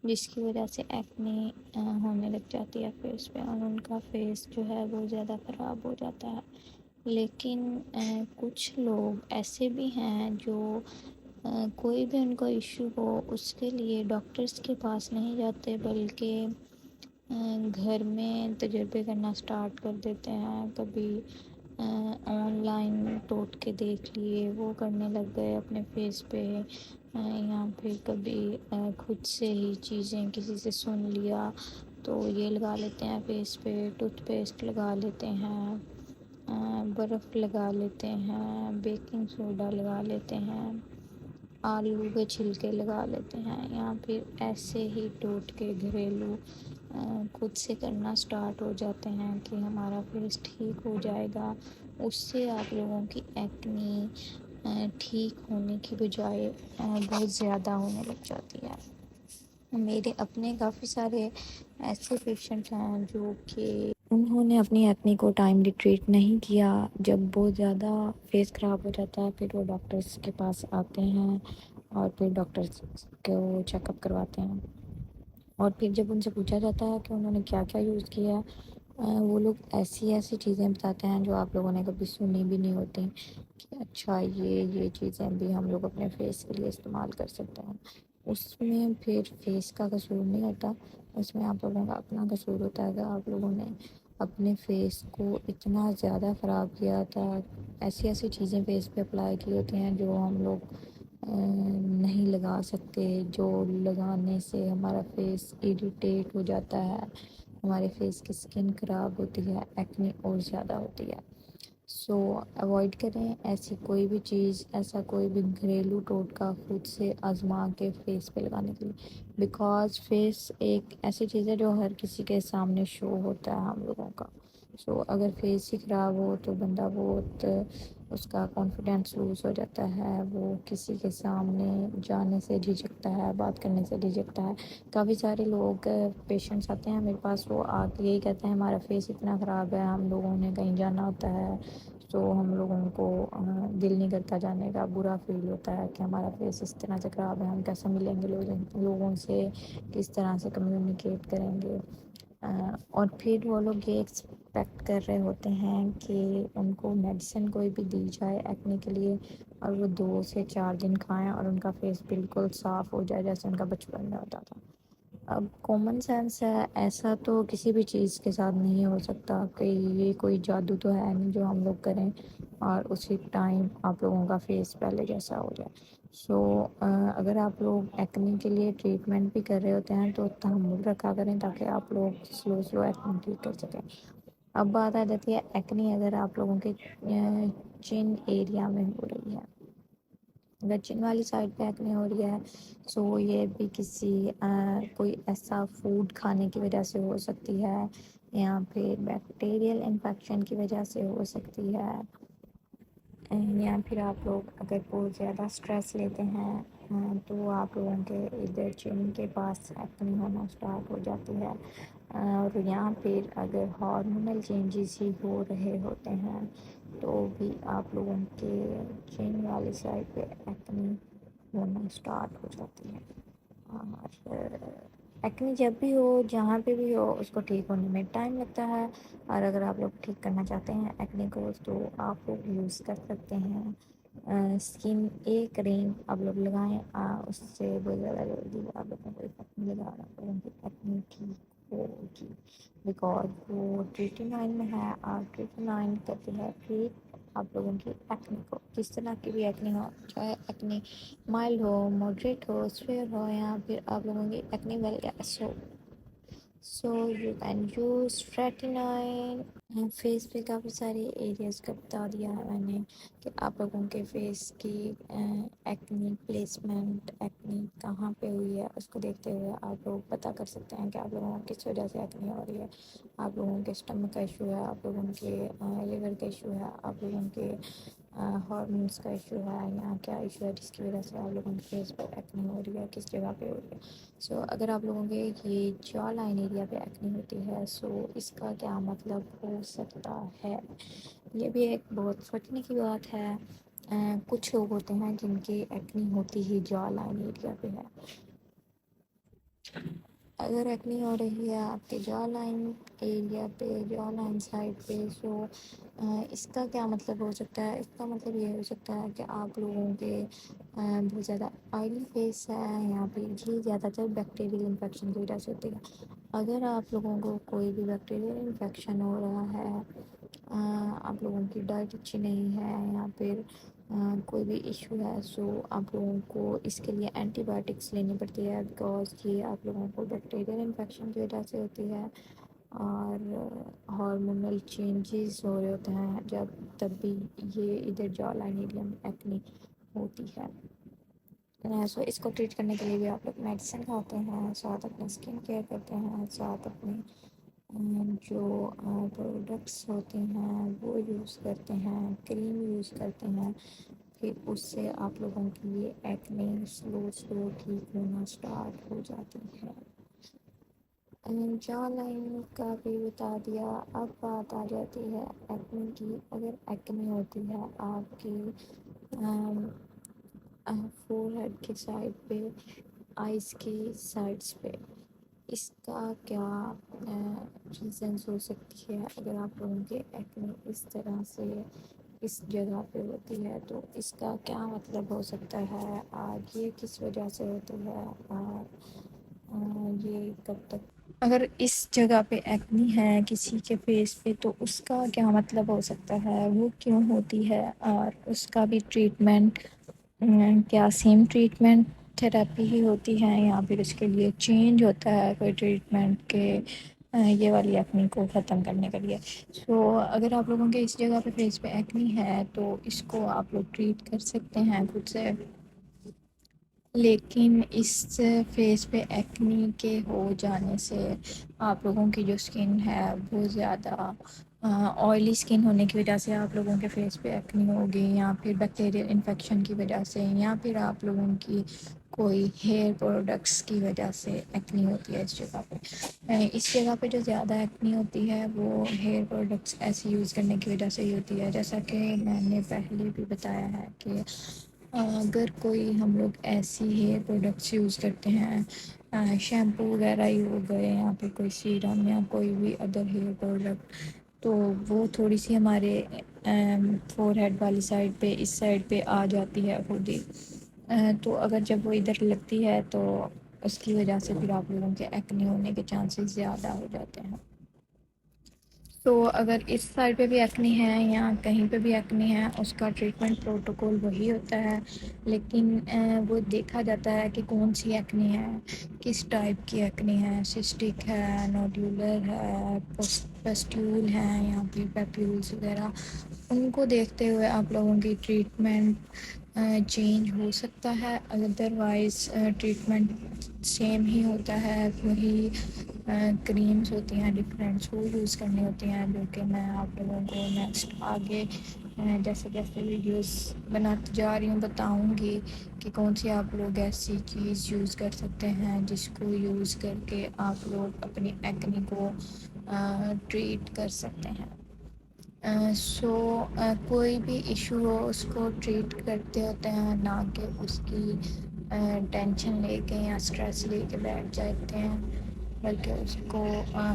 جس کی وجہ سے ایکنی ہونے لگ جاتی ہے فیس پہ، اور ان کا فیس جو ہے وہ زیادہ خراب ہو جاتا ہے۔ لیکن کچھ لوگ ایسے بھی ہیں جو کوئی بھی ان کو ایشو ہو اس کے لیے ڈاکٹرز کے پاس نہیں جاتے، بلکہ گھر میں تجربے کرنا سٹارٹ کر دیتے ہیں۔ کبھی آن لائن ٹوٹکے دیکھ لیے، وہ کرنے لگ گئے اپنے فیس پہ، یا پھر کبھی خود سے ہی چیزیں کسی سے سن لیا تو یہ لگا لیتے ہیں فیس پہ، ٹوتھ پیسٹ لگا لیتے ہیں، برف لگا لیتے ہیں، بیکنگ سوڈا لگا لیتے ہیں، آلو کے چھلکے لگا لیتے ہیں، یا پھر ایسے ہی ٹوٹکے گھریلو خود سے کرنا سٹارٹ ہو جاتے ہیں کہ ہمارا فیس ٹھیک ہو جائے گا۔ اس سے آپ لوگوں کی ایکنی ٹھیک ہونے کی بجائے بہت زیادہ ہونے لگ جاتی ہے۔ میرے اپنے کافی سارے ایسے پیشنٹ ہیں جو کہ انہوں نے اپنی ایکنی کو ٹائملی ٹریٹ نہیں کیا، جب بہت زیادہ فیس خراب ہو جاتا ہے پھر وہ ڈاکٹرز کے پاس آتے ہیں اور پھر ڈاکٹرز کو چیک اپ کرواتے ہیں، اور پھر جب ان سے پوچھا جاتا ہے کہ انہوں نے کیا کیا یوز کیا ہے، وہ لوگ ایسی چیزیں بتاتے ہیں جو آپ لوگوں نے کبھی سنی بھی نہیں ہوتی، کہ اچھا یہ چیزیں بھی ہم لوگ اپنے فیس کے لیے استعمال کر سکتے ہیں۔ اس میں پھر فیس کا قصور نہیں ہوتا، اس میں آپ لوگوں کا اپنا قصور ہوتا ہے کہ آپ لوگوں نے اپنے فیس کو اتنا زیادہ خراب کیا تھا، ایسی چیزیں فیس پہ اپلائی کی ہوتی ہیں جو ہم لوگ نہیں لگا سکتے، جو لگانے سے ہمارا فیس اریٹیٹ ہو جاتا ہے، ہمارے فیس کی سکن خراب ہوتی ہے، ایکنی اور زیادہ ہوتی ہے۔ سو اوائڈ کریں ایسی کوئی بھی چیز، ایسا کوئی بھی گھریلو ٹوٹکا خود سے آزما کے فیس پہ لگانے کے لیے، بیکاز فیس ایک ایسی چیز ہے جو ہر کسی کے سامنے شو ہوتا ہے ہم لوگوں کا۔ سو اگر فیس ہی خراب ہو تو بندہ بہت اس کا کانفیڈینس لوز ہو جاتا ہے، وہ کسی کے سامنے جانے سے جھجکتا ہے، بات کرنے سے جھجکتا ہے۔ کافی سارے لوگ پیشنٹس آتے ہیں میرے پاس، وہ آ کے یہی کہتے ہیں ہمارا فیس اتنا خراب ہے، ہم لوگوں نے کہیں جانا ہوتا ہے تو ہم لوگوں کو دل نہیں کرتا جانے کا، برا فیل ہوتا ہے کہ ہمارا فیس اس طرح سے خراب ہے، ہم کیسے ملیں گے لوگوں سے، کس طرح سے کمیونیکیٹ کریں گے۔ اور پھر وہ لوگ یہ ایکسپیکٹ کر رہے ہوتے ہیں کہ ان کو میڈیسن کوئی بھی دی جائے ایکنی کے لیے اور وہ 2 سے 4 دن کھائیں اور ان کا فیس بالکل صاف ہو جائے جیسے ان کا بچپن میں ہوتا تھا۔ اب کامن سینس ہے، ایسا تو کسی بھی چیز کے ساتھ نہیں ہو سکتا کہ یہ کوئی جادو تو ہے نہیں جو ہم لوگ کریں اور اسی ٹائم آپ لوگوں کا فیس پہلے جیسا ہو جائے۔ سو اگر آپ لوگ ایکنی کے لیے ٹریٹمنٹ بھی کر رہے ہوتے ہیں تو تحمل رکھا کریں تاکہ آپ لوگ سلو ایکنی ٹھیک کر سکیں۔ اب بات آ جاتی ہے ایکنی اگر آپ لوگوں کے چن ایریا میں ہو رہی ہے، اگر چن والی سائڈ پہ ایکنی ہو رہی ہے، سو یہ بھی کسی کوئی ایسا فوڈ کھانے کی وجہ سے ہو سکتی ہے، یا پھر بیکٹیریل انفیکشن کی وجہ سے ہو سکتی ہے، یا پھر آپ لوگ اگر بہت زیادہ اسٹریس لیتے ہیں تو آپ لوگوں کے ادھر چن کے پاس ایکنی ہونا اسٹارٹ ہو جاتی ہے، اور یہاں پھر اگر ہارمونل چینجز ہی ہو رہے ہوتے ہیں تو بھی آپ لوگوں کے چین والی سائڈ پہ ایکنی ہونا اسٹارٹ ہو جاتی ہے۔ اور ایکنی جب بھی ہو جہاں پہ بھی ہو اس کو ٹھیک ہونے میں ٹائم لگتا ہے، اور اگر آپ لوگ ٹھیک کرنا چاہتے ہیں ایکنی کو تو آپ لوگ یوز کر سکتے ہیں اسکن اے کریم آپ لوگ لگائیں، اس سے بہت زیادہ جلدی آپ لوگوں کو افیکٹ ملے گا، ایکنی ٹھیک ہوگی بیکاز وہ 39 میں ہے اور 39 کرتی ہے ٹھیک آپ لوگوں کی ایکنی کو، کس طرح کی بھی ایکنی ہو، چاہے ایکنی مائلڈ ہو، ماڈریٹ ہو، سویئر ہو، یا پھر آپ لوگوں کی ایکنی ویل گیس ہو، so you can use 39۔ Face پہ کافی سارے ایریاز کا بتا دیا ہے میں نے کہ آپ لوگوں کے فیس کی ایکنی پلیسمنٹ ایکنی کہاں پہ ہوئی ہے، اس کو دیکھتے ہوئے آپ لوگ پتہ کر سکتے ہیں کہ آپ لوگوں کو کس وجہ سے ایکنی ہو رہی ہے، آپ لوگوں کے اسٹمک کا ایشو ہے، آپ لوگوں کے لیور کا ایشو ہے، آپ لوگوں کے ہارمونس کا ایشو ہے، یا کیا ایشو ہے جس کی وجہ سے آپ لوگوں کے فیس پہ ایکنی ہو رہی ہے، کس جگہ پہ ہو رہی ہے۔ سو اگر آپ لوگوں کے یہ جا لائن ایریا پہ ایکنی ہوتی ہے سو اس کا کیا مطلب ہو سکتا ہے، یہ بھی ایک بہت سوچنے کی بات ہے۔ کچھ لوگ ہوتے ہیں جن کی ایکنی ہوتی ہی جا لائن ایریا پہ ہے، اگر ایکنی ہو رہی ہے آپ کے جا لائن ایریا پہ، جا لائن سائڈ پہ، سو اس کا کیا مطلب ہو سکتا ہے، اس کا مطلب یہ ہو سکتا ہے کہ آپ لوگوں کے بہت زیادہ آئلی فیس ہے، یا پھر یہ زیادہ تر بیکٹیریل انفیکشن کی وجہ سے ہوتی ہے۔ اگر آپ لوگوں کو کوئی بھی بیکٹیریل انفیکشن ہو رہا ہے، آپ لوگوں کی ڈائٹ اچھی نہیں ہے، یا پھر کوئی بھی ایشو ہے، سو آپ لوگوں کو اس کے لیے اینٹی بایوٹکس لینی پڑتی ہے، بیکاز یہ آپ لوگوں کو بیکٹیریل انفیکشن کی وجہ سے ہوتی ہے، اور ہارمونل چینجز ہو رہے ہوتے ہیں جب تب بھی یہ ادھر جا لائن ایریا میں ایکنی ہوتی ہے۔ سو اس کو ٹریٹ کرنے کے لیے بھی آپ لوگ میڈیسن کھاتے ہیں، ساتھ اپنے اسکن کیئر کرتے ہیں، ساتھ اپنے جو پروڈکٹس ہوتے ہیں وہ یوز کرتے ہیں، کریم یوز کرتے ہیں، پھر اس سے آپ لوگوں کی یہ ایکنی سلو ٹھیک ہونا اسٹارٹ ہو جاتی ہے۔ جا لائن کا بھی بتا دیا، اب بات آ جاتی ہے ایکنی کی۔ اگر ایکنی ہوتی ہے آپ کی فور ہیڈ کی سائڈ پہ، آئز کی سائڈس پہ، اس کا کیا ریزنس ہو سکتی ہے، اگر آپ لوگوں کے ایکنی اس طرح سے اس جگہ پہ ہوتی ہے تو اس کا کیا مطلب ہو سکتا ہے، اور یہ کس وجہ سے ہوتی ہے، اور یہ کب تک، اگر اس جگہ پہ ایکنی ہے کسی کے فیس پہ تو اس کا کیا مطلب ہو سکتا ہے، وہ کیوں ہوتی ہے، اور اس کا بھی ٹریٹمنٹ کیا سیم ٹریٹمنٹ تھراپی ہی ہوتی ہے، یا پھر اس کے لیے چینج ہوتا ہے کوئی ٹریٹمنٹ کے یہ والی ایکنی کو ختم کرنے کے لیے۔ سو اگر آپ لوگوں کے اس جگہ پہ فیس پہ ایکنی ہے تو اس کو آپ لوگ ٹریٹ کر سکتے ہیں خود سے، لیکن اس فیس پہ ایکنی کے ہو جانے سے آپ لوگوں کی جو اسکن ہے وہ زیادہ آئلی اسکن ہونے کی وجہ سے آپ لوگوں کے فیس پہ ایکنی ہوگی، یا پھر بیکٹیریل انفیکشن کی وجہ سے، یا پھر آپ لوگوں کی کوئی ہیئر پروڈکٹس کی وجہ سے ایکنی ہوتی ہے اس جگہ پہ۔ اس جگہ پہ جو زیادہ ایکنی ہوتی ہے وہ ہیئر پروڈکٹس ایسے یوز کرنے کی وجہ سے ہی ہوتی ہے، جیسا کہ میں نے پہلے بھی بتایا ہے کہ اگر کوئی ہم لوگ ایسی ہیئر پروڈکٹس یوز کرتے ہیں، شیمپو وغیرہ ہی ہو گئے، یا پھر کوئی سیرم یا کوئی بھی ادر ہیئر پروڈکٹ، تو وہ تھوڑی سی ہمارے فور ہیڈ والی سائڈ پہ اس سائڈ پہ آ جاتی ہے خود ہی، تو اگر جب وہ ادھر لگتی ہے تو اس کی وجہ سے پھر آپ لوگوں کے ایکنی ہونے کے چانسز زیادہ ہو جاتے ہیں۔ تو اگر اس سائڈ پہ بھی ایکنی ہے یا کہیں پہ بھی ایکنی ہے اس کا ٹریٹمنٹ پروٹوکول وہی ہوتا ہے، لیکن وہ دیکھا جاتا ہے کہ کون سی ایکنی ہے، کس ٹائپ کی ایکنی ہے، سسٹک ہے، نوڈیولر ہے، پسٹیول ہے، یا پھر پیپیولز وغیرہ، ان کو دیکھتے ہوئے آپ لوگوں کی ٹریٹمنٹ چینج ہو سکتا ہے، ادر وائز ٹریٹمنٹ سیم ہی ہوتا ہے، وہی کریمز ہوتی ہیں ڈفرینٹس وہ یوز کرنی ہوتی ہیں، جو کہ میں آپ لوگوں کو نیکسٹ آگے جیسے جیسے ویڈیوز بناتی جا رہی ہوں بتاؤں گی کہ کون سی آپ لوگ ایسی چیز یوز کر سکتے ہیں جس کو یوز کر کے آپ لوگ اپنی ایکنی کو ٹریٹ کر سکتے ہیں۔ سو کوئی بھی ایشو ہو اس کو ٹریٹ کرتے ہوتے ہیں، نہ کہ اس کی ٹینشن لے کے یا اسٹریس لے کے بیٹھ جاتے ہیں، بلکہ اس کو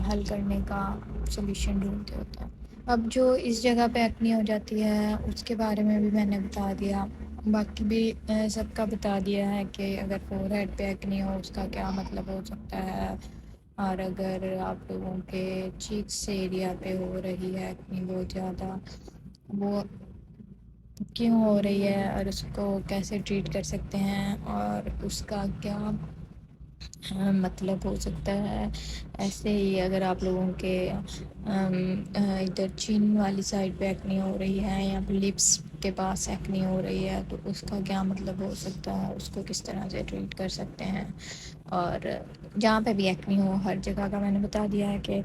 حل کرنے کا سولوشن ڈھونڈتے ہوتے ہیں۔ اب جو اس جگہ پہ ایکنی ہو جاتی ہے اس کے بارے میں بھی میں نے بتا دیا، باقی بھی سب کا بتا دیا ہے کہ اگر فور ہیڈ پہ ایکنی ہو اس کا کیا مطلب ہو سکتا ہے، اور اگر آپ لوگوں کے چیکس ایریا پہ ہو رہی ہے ایکنی بہت زیادہ، وہ کیوں ہو رہی ہے اور اس کو کیسے ٹریٹ کر سکتے ہیں اور اس کا کیا مطلب ہو سکتا ہے۔ ایسے ہی اگر آپ لوگوں کے ادھر چین والی سائڈ پہ ایکنی ہو رہی ہے یا لپس کے پاس ایکنی ہو رہی ہے تو اس کا کیا مطلب ہو سکتا ہے، اس کو کس طرح سے ٹریٹ کر سکتے ہیں، اور جہاں پہ بھی ایکنی ہو ہر جگہ کا میں نے بتا دیا ہے کہ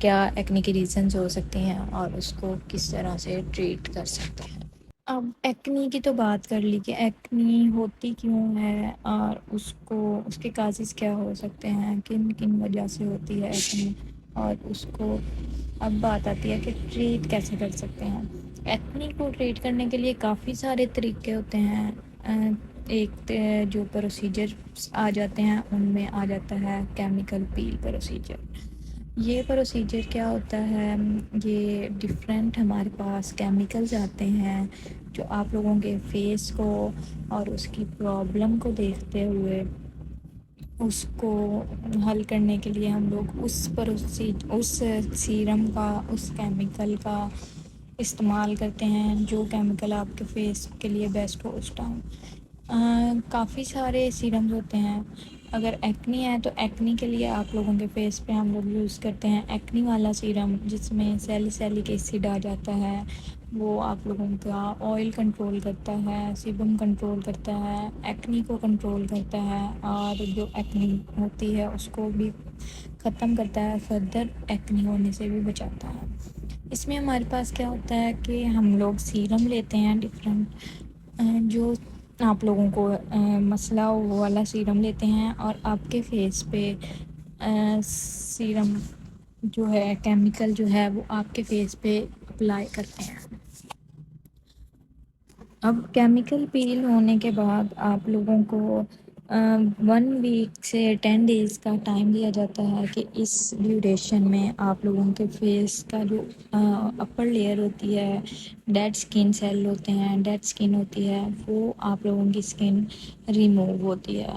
کیا ایکنی کی ریزنز ہو سکتی ہیں اور اس کو کس طرح سے ٹریٹ کر سکتے ہیں۔ اب ایکنی کی تو بات کر لی کہ ایکنی ہوتی کیوں ہے اور اس کے کازز کیا ہو سکتے ہیں، کن کن وجہ سے ہوتی ہے ایکنی، اور اس کو اب بات آتی ہے کہ ٹریٹ کیسے کر سکتے ہیں۔ ایکنی کو ٹریٹ کرنے کے لیے کافی سارے طریقے ہوتے ہیں۔ ایک جو پروسیجر آ جاتے ہیں ان میں آ جاتا ہے کیمیکل پیل پروسیجر۔ یہ پروسیجر کیا ہوتا ہے، یہ ڈفرینٹ ہمارے پاس کیمیکلز آتے ہیں جو آپ لوگوں کے فیس کو اور اس کی پرابلم کو دیکھتے ہوئے اس کو حل کرنے کے لیے ہم لوگ اس سیرم کا، اس کیمیکل کا استعمال کرتے ہیں جو کیمیکل آپ کے فیس کے لیے بیسٹ ہو اس ٹائم۔ کافی سارے سیرمز ہوتے ہیں۔ اگر ایکنی ہے تو ایکنی کے لیے آپ لوگوں کے فیس پہ ہم لوگ یوز کرتے ہیں ایکنی والا سیرم، جس میں سیلک ایسڈ آ جاتا ہے، وہ آپ لوگوں کا آئل کنٹرول کرتا ہے، سیبم کنٹرول کرتا ہے، ایکنی کو کنٹرول کرتا ہے، اور جو ایکنی ہوتی ہے اس کو بھی ختم کرتا ہے، فردر ایکنی ہونے سے بھی بچاتا ہے۔ اس میں ہمارے پاس کیا ہوتا ہے کہ ہم لوگ سیرم لیتے ہیں ڈفرینٹ، جو آپ لوگوں کو مسئلہ والا سیرم لیتے ہیں اور آپ کے فیس پہ سیرم جو ہے کیمیکل جو ہے وہ آپ کے فیس پہ اپلائی کرتے ہیں۔ اب کیمیکل پیل ہونے کے بعد آپ لوگوں کو 1 ویک سے 10 ڈیز کا ٹائم دیا جاتا ہے کہ اس ڈیوریشن میں آپ لوگوں کے فیس کا جو اپر لیئر ہوتی ہے، ڈیڈ سکن سیل ہوتے ہیں، ڈیڈ سکن ہوتی ہے، وہ آپ لوگوں کی سکن ریموو ہوتی ہے۔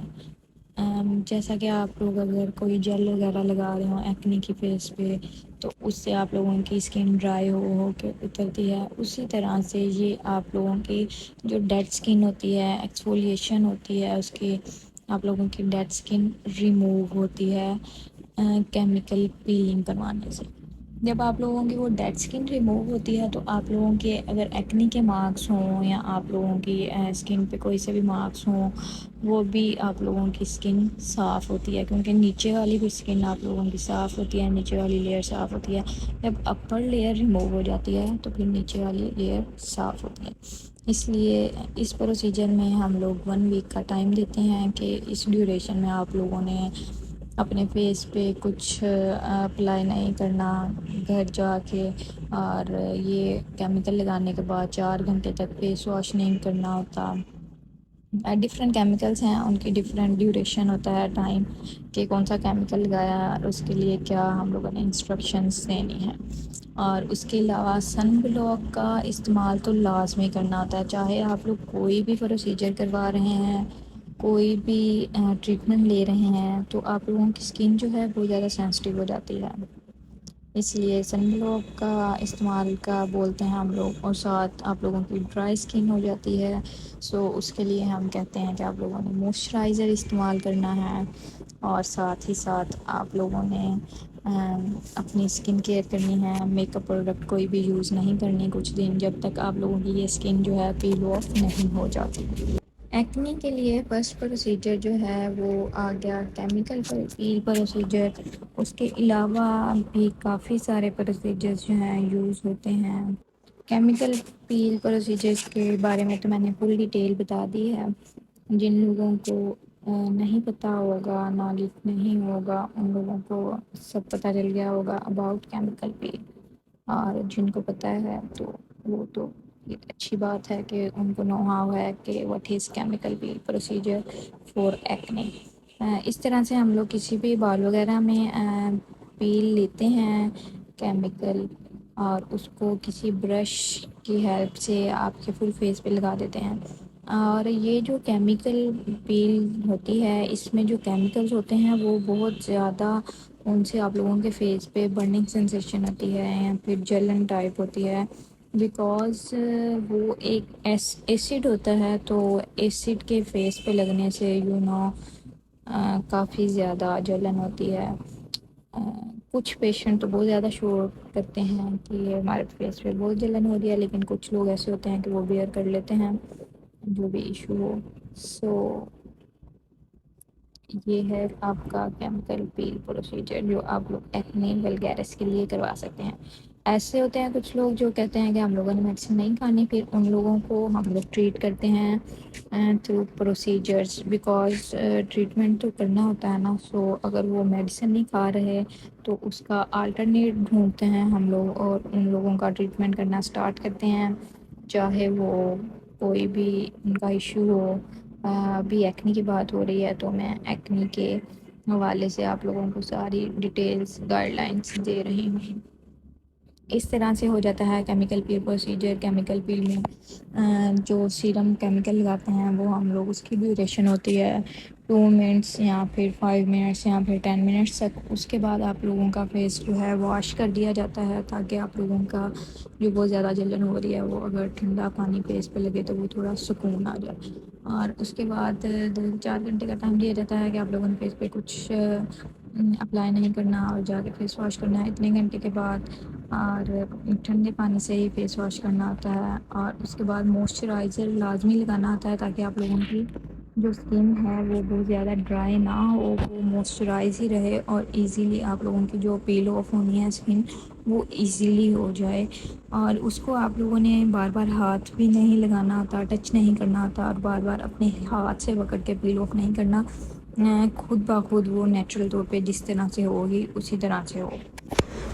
جیسا کہ آپ لوگ اگر کوئی جیل وغیرہ لگا رہے ہوں ایکنی کی فیس پہ تو اس سے آپ لوگوں کی سکن ڈرائی ہو کے اترتی ہے، اسی طرح سے یہ آپ لوگوں کی جو ڈیڈ سکن ہوتی ہے، ایکسفولیشن ہوتی ہے اس کی، آپ لوگوں کی ڈیڈ سکن ریموو ہوتی ہے کیمیکل پیلنگ کروانے سے۔ جب آپ لوگوں کی وہ ڈیڈ سکن ریموو ہوتی ہے تو آپ لوگوں کے اگر ایکنی کے مارکس ہوں یا آپ لوگوں کی سکن پہ کوئی سے بھی مارکس ہوں وہ بھی آپ لوگوں کی سکن صاف ہوتی ہے، کیونکہ نیچے والی بھی سکن آپ لوگوں کی صاف ہوتی ہے، نیچے والی لیئر صاف ہوتی ہے۔ جب اپر لیئر ریموو ہو جاتی ہے تو پھر نیچے والی لیئر صاف ہوتی ہے۔ اس لیے اس پروسیجر میں ہم لوگ 1 ویک کا ٹائم دیتے ہیں کہ اس ڈیوریشن میں آپ لوگوں نے اپنے فیس پہ کچھ اپلائی نہیں کرنا گھر جا کے، اور یہ کیمیکل لگانے کے بعد 4 گھنٹے تک فیس واش نہیں کرنا ہوتا۔ ڈفرینٹ کیمیکلز ہیں، ان کی ڈفرینٹ ڈیوریشن ہوتا ہے ٹائم کہ کون سا کیمیکل لگایا ہے، اس کے لیے کیا ہم لوگوں نے انسٹرکشنز دینی ہیں۔ اور اس کے علاوہ سن بلاک کا استعمال تو لازمی کرنا ہوتا ہے، چاہے آپ لوگ کوئی بھی پروسیجر کروا رہے ہیں، کوئی بھی ٹریٹمنٹ لے رہے ہیں، تو آپ لوگوں کی سکن جو ہے بہت زیادہ سینسٹیو ہو جاتی ہے، اس لیے سن بلاک کا استعمال کا بولتے ہیں ہم لوگ، اور ساتھ آپ لوگوں کی ڈرائی سکن ہو جاتی ہے سو اس کے لیے ہم کہتے ہیں کہ آپ لوگوں نے موئسچرائزر استعمال کرنا ہے، اور ساتھ ہی ساتھ آپ لوگوں نے اپنی سکن کیئر کرنی ہے، میک اپ پروڈکٹ کوئی بھی یوز نہیں کرنی کچھ دن، جب تک آپ لوگوں کی یہ سکن جو ہے پیل آف نہیں ہو جاتی۔ ایکنی کے لیے فرسٹ پروسیجر جو ہے وہ آ گیا کیمیکل پیل پروسیجر، اس کے علاوہ بھی کافی سارے پروسیجرز جو ہیں یوز ہوتے ہیں۔ کیمیکل پیل پروسیجرز کے بارے میں تو میں نے فل ڈیٹیل بتا دی ہے، جن لوگوں کو نہیں پتہ ہوگا، نالج نہیں ہوگا، ان لوگوں کو سب پتہ چل گیا ہوگا اباؤٹ کیمیکل پیل، اور جن کو پتہ ہے تو وہ تو یہ اچھی بات ہے کہ ان کو نو ہاؤ ہے کہ what is chemical peel procedure for acne. اس طرح سے ہم لوگ کسی بھی بال وغیرہ میں پیل لیتے ہیں کیمیکل، اور اس کو کسی برش کی ہیلپ سے آپ کے فل فیس پہ لگا دیتے ہیں. اور یہ جو کیمیکل پیل ہوتی ہے اس میں جو کیمیکلز ہوتے ہیں وہ بہت زیادہ، ان سے آپ لوگوں کے فیس پہ برننگ سینسیشن ہوتی ہے یا پھر جلن ٹائپ ہوتی ہے، بیکاز وہ ایک ایسڈ ہوتا ہے. تو ایسڈ کے فیس پہ لگنے سے کافی زیادہ جلن ہوتی ہے. کچھ پیشنٹ تو بہت زیادہ شو کرتے ہیں کہ یہ ہمارے فیس پہ بہت جلن ہو رہی ہے، لیکن کچھ لوگ ایسے ہوتے ہیں کہ وہ بیئر کر لیتے ہیں جو بھی ایشو ہو. سو یہ ہے آپ کا کیمیکل پیل پروسیجر جو آپ لوگ ایکنی ولگیرس کے لیے کروا سکتے ہیں. ایسے ہوتے ہیں کچھ لوگ جو کہتے ہیں کہ ہم لوگوں نے میڈیسن نہیں کھانی، پھر ان لوگوں کو ہم لوگ ٹریٹ کرتے ہیں تھرو پروسیجرز، بیکاز ٹریٹمنٹ تو کرنا ہوتا ہے نا. سو اگر وہ میڈیسن نہیں کھا رہے تو اس کا آلٹرنیٹ ڈھونڈتے ہیں ہم لوگ اور ان لوگوں کا ٹریٹمنٹ کرنا سٹارٹ کرتے ہیں، چاہے وہ کوئی بھی ان کا ایشو ہو. ابھی ایکنی کی بات ہو رہی ہے تو میں ایکنی کے حوالے سے آپ لوگوں کو ساری ڈیٹیلز گائیڈ لائنس دے رہی ہوں. اس طرح سے ہو جاتا ہے کیمیکل پیل پروسیجر. کیمیکل پیل میں جو سیرم کیمیکل لگاتے ہیں وہ ہم لوگ، اس کی ڈیوریشن ہوتی ہے 2 منٹس یا پھر 5 منٹس یا پھر 10 منٹس تک. اس کے بعد آپ لوگوں کا فیس جو ہے واش کر دیا جاتا ہے تاکہ آپ لوگوں کا جو بہت زیادہ جلن ہو رہی ہے وہ اگر ٹھنڈا پانی فیس پہ لگے تو وہ تھوڑا سکون آ جائے. اور اس کے بعد 2-4 گھنٹے کا ٹائم دیا جاتا ہے کہ آپ لوگوں نے فیس پہ کچھ اپلائی نہیں کرنا اور جا کے فیس واش کرنا ہے اتنے گھنٹے کے بعد. اور ٹھنڈے پانی سے ہی فیس واش کرنا ہوتا ہے. اور اس کے بعد موئسچرائزر لازمی لگانا ہوتا ہے تاکہ آپ لوگوں کی جو اسکن ہے وہ بہت زیادہ ڈرائی نہ ہو، وہ موئسچرائز ہی رہے اور ایزیلی آپ لوگوں کی جو پیل آف ہونی ہے اسکن وہ ایزیلی ہو جائے. اور اس کو آپ لوگوں نے بار بار ہاتھ بھی نہیں لگانا ہوتا، ٹچ نہیں کرنا ہوتا، اور بار بار اپنے ہاتھ سے پکڑ کے پیل آف نہیں کرنا. خود بخود وہ نیچرل طور پہ جس طرح سے ہوگی اسی طرح سے ہو.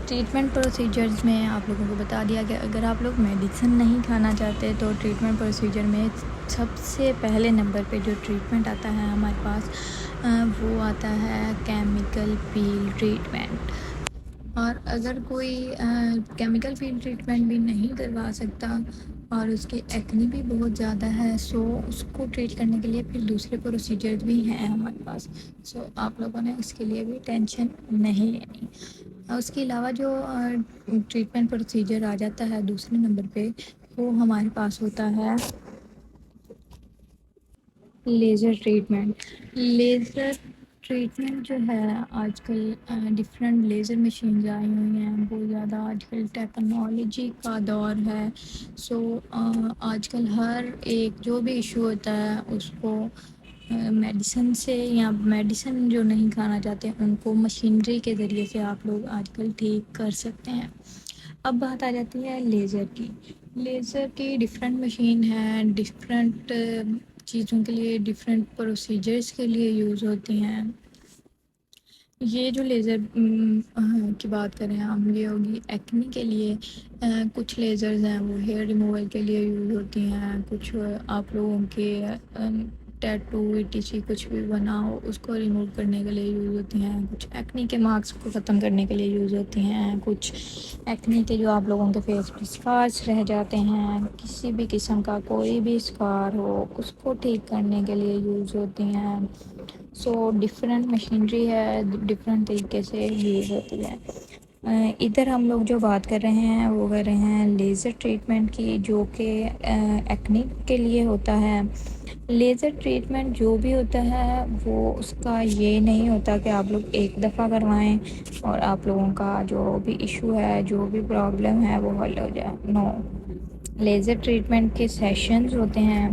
ٹریٹمنٹ پروسیجرز میں آپ لوگوں کو بتا دیا کہ اگر آپ لوگ میڈیسن نہیں کھانا چاہتے تو ٹریٹمنٹ پروسیجر میں سب سے پہلے نمبر پہ جو ٹریٹمنٹ آتا ہے ہمارے پاس وہ آتا ہے کیمیکل پیل ٹریٹمنٹ. اور اگر کوئی کیمیکل پیل ٹریٹمنٹ بھی نہیں کروا سکتا اور اس کی ایکنی بھی بہت زیادہ ہے، سو اس کو ٹریٹ کرنے کے لیے پھر دوسرے پروسیجرز بھی ہیں ہمارے پاس. سو آپ لوگوں نے اس کے لیے بھی ٹینشن نہیں لینی. اس کے علاوہ جو ٹریٹمنٹ پروسیجر آ جاتا ہے دوسرے نمبر پہ وہ ہمارے پاس ہوتا ہے لیزر ٹریٹمنٹ. لیزر ٹریٹمنٹ جو ہے آج کل ڈفرینٹ لیزر مشینز آئی ہوئی ہیں، بہت زیادہ آج کل ٹیکنالوجی کا دور ہے. سو آج کل ہر ایک جو بھی ایشو ہوتا ہے اس کو میڈیسن سے، یا میڈیسن جو نہیں کھانا چاہتے ان کو مشینری کے ذریعے سے آپ لوگ آج کل ٹھیک کر سکتے ہیں. اب بات آ جاتی ہے لیزر کی. لیزر کی ڈفرینٹ مشین ہے، ڈفرینٹ چیزوں کے لیے، ڈفرینٹ پروسیجرز کے لیے یوز ہوتی ہیں. یہ جو لیزر کی بات کریں ہم، یہ ہوگی ایکنی کے لیے. کچھ لیزرز ہیں وہ ہیئر ریموول کے لیے یوز ہوتی ہیں، کچھ آپ لوگوں کے ٹیٹو ETC کچھ بھی بنا ہو اس کو ریموو کرنے کے لیے یوز ہوتی ہیں، کچھ ایکنی کے مارکس کو ختم کرنے کے لیے یوز ہوتی ہیں، کچھ ایکنی کے جو آپ لوگوں کے فیس پہ اسکارس رہ جاتے ہیں، کسی بھی قسم کا کوئی بھی اسکار ہو اس کو ٹھیک کرنے کے لیے یوز ہوتی ہیں. سو ڈفرینٹ مشینری ہے، ڈفرینٹ طریقے سے یوز ہوتی ہے. ادھر ہم لوگ جو بات کر رہے ہیں وہ کر رہے ہیں لیزر ٹریٹمنٹ کی، جو کہ ایکنی کے لیے ہوتا ہے. لیزر ٹریٹمنٹ جو بھی ہوتا ہے وہ اس کا یہ نہیں ہوتا کہ آپ لوگ ایک دفعہ کروائیں اور آپ لوگوں کا جو بھی ایشو ہے، جو بھی پرابلم ہے وہ حل ہو جائے. نو، لیزر ٹریٹمنٹ کے سیشنز ہوتے ہیں.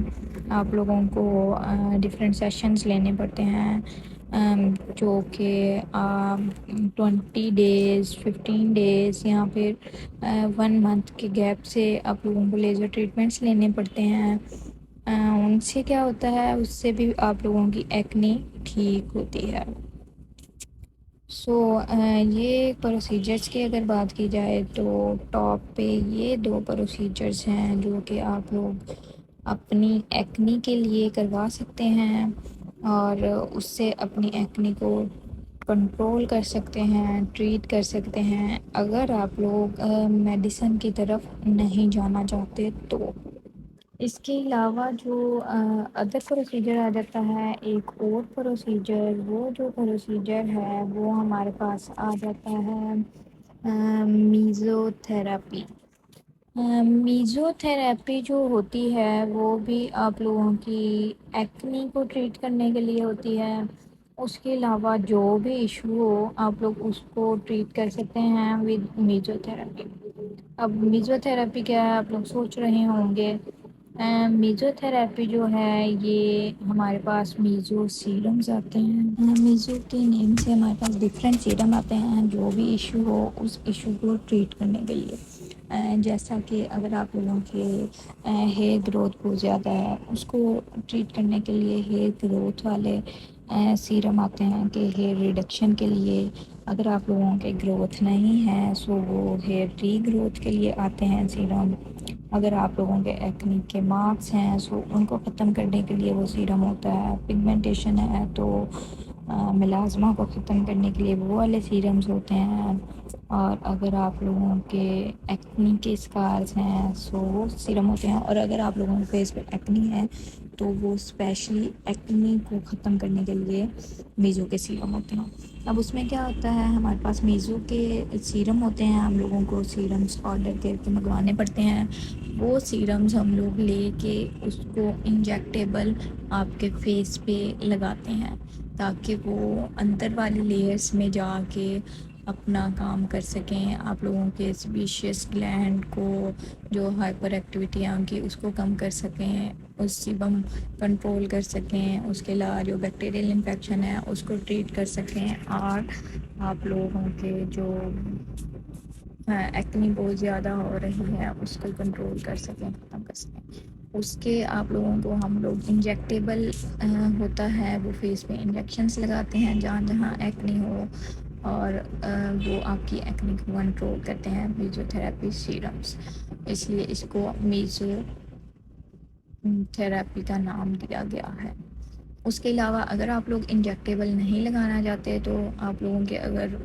آپ لوگوں کو ڈفرینٹ سیشنز لینے پڑتے ہیں، جو کہ 20 days 15 days یا پھر 1 month کے گیپ سے آپ لوگوں کو لیزر ٹریٹمنٹس لینے پڑتے ہیں. ان سے کیا ہوتا ہے، اس سے بھی آپ لوگوں کی ایکنی ٹھیک ہوتی ہے. یہ پروسیجرز کی اگر بات کی جائے تو ٹاپ پہ یہ 2 پروسیجرز ہیں جو کہ آپ لوگ اپنی ایکنی کے لیے کروا سکتے ہیں اور اس سے اپنی ایکنی کو کنٹرول کر سکتے ہیں، ٹریٹ کر سکتے ہیں اگر آپ لوگ میڈیسن کی طرف نہیں جانا چاہتے تو۔ اس کے علاوہ جو ادر پروسیجر آ جاتا ہے، ایک اور پروسیجر، وہ جو پروسیجر ہے وہ ہمارے پاس آ جاتا ہے میزو تھراپی۔ میزو تھراپی جو ہوتی ہے وہ بھی آپ لوگوں کی ایکنی کو ٹریٹ کرنے کے لیے ہوتی ہے۔ اس کے علاوہ جو بھی ایشو ہو آپ لوگ اس کو ٹریٹ کر سکتے ہیں ود میزو تھراپی۔ اب میزو تھراپی کیا ہے آپ لوگ سوچ رہے ہوں گے، میزو تھراپی جو ہے یہ ہمارے پاس میزو سیرمز آتے ہیں، میزو کے نیم سے ہمارے پاس ڈفرینٹ سیرم آتے ہیں جو بھی ایشو ہو اس ایشو کو ٹریٹ کرنے کے لیے۔ جیسا کہ اگر آپ لوگوں کے ہیئر گروتھ بہت زیادہ ہے اس کو ٹریٹ کرنے کے لیے ہیئر گروتھ والے سیرم آتے ہیں کہ ہیئر ریڈکشن کے لیے۔ اگر آپ لوگوں کے گروتھ نہیں ہے سو وہ ہیئر ری گروتھ کے لیے آتے ہیں سیرم۔ اگر آپ لوگوں کے ایکنی کے مارکس ہیں سو ان کو ختم کرنے کے لیے وہ سیرم ہوتا ہے۔ پگمنٹیشن ہے تو ملازمہ کو ختم کرنے کے لیے وہ والے سیرمز ہوتے ہیں۔ اور اگر آپ لوگوں کے ایکنی کے اسکارز ہیں سو وہ سیرم ہوتے ہیں، اور اگر آپ لوگوں کے فیس پہ ایکنی ہے تو وہ اسپیشلی ایکنی کو ختم کرنے کے لیے میزو کے سیرم ہوتے ہیں۔ اب اس میں کیا ہوتا ہے، ہمارے پاس میزو کے سیرم ہوتے ہیں، ہم لوگوں کو سیرمز آرڈر کر کے منگوانے پڑتے ہیں۔ وہ سیرمز ہم لوگ لے کے اس کو انجیکٹیبل آپ کے فیس پہ لگاتے ہیں تاکہ وہ اندر والی لیئرز میں جا کے اپنا کام کر سکیں، آپ لوگوں کے سیبیشیس گلینڈ کو جو ہائپر ایکٹیویٹی ہے ان کی اس کو کم کر سکیں، اس سیبم کنٹرول کر سکیں، اس کے علاوہ جو بیکٹیریل انفیکشن ہے اس کو ٹریٹ کر سکیں، اور آپ لوگوں کے جو ایکنی بہت زیادہ ہو رہی ہے اس کو کنٹرول کر سکیں، ختم کر سکیں۔ اس کے آپ لوگوں کو ہم لوگ انجیکٹیبل ہوتا ہے وہ فیس پہ انجیکشنس لگاتے ہیں جہاں جہاں ایکنی ہو، اور وہ آپ کی ایکنی کو کنٹرول کرتے ہیں میزو تھراپی سیرمز، اس لیے اس کو میزو تھراپی کا نام دیا گیا ہے۔ اس کے علاوہ اگر آپ لوگ انجیکٹیبل نہیں لگانا چاہتے تو آپ لوگوں کے اگر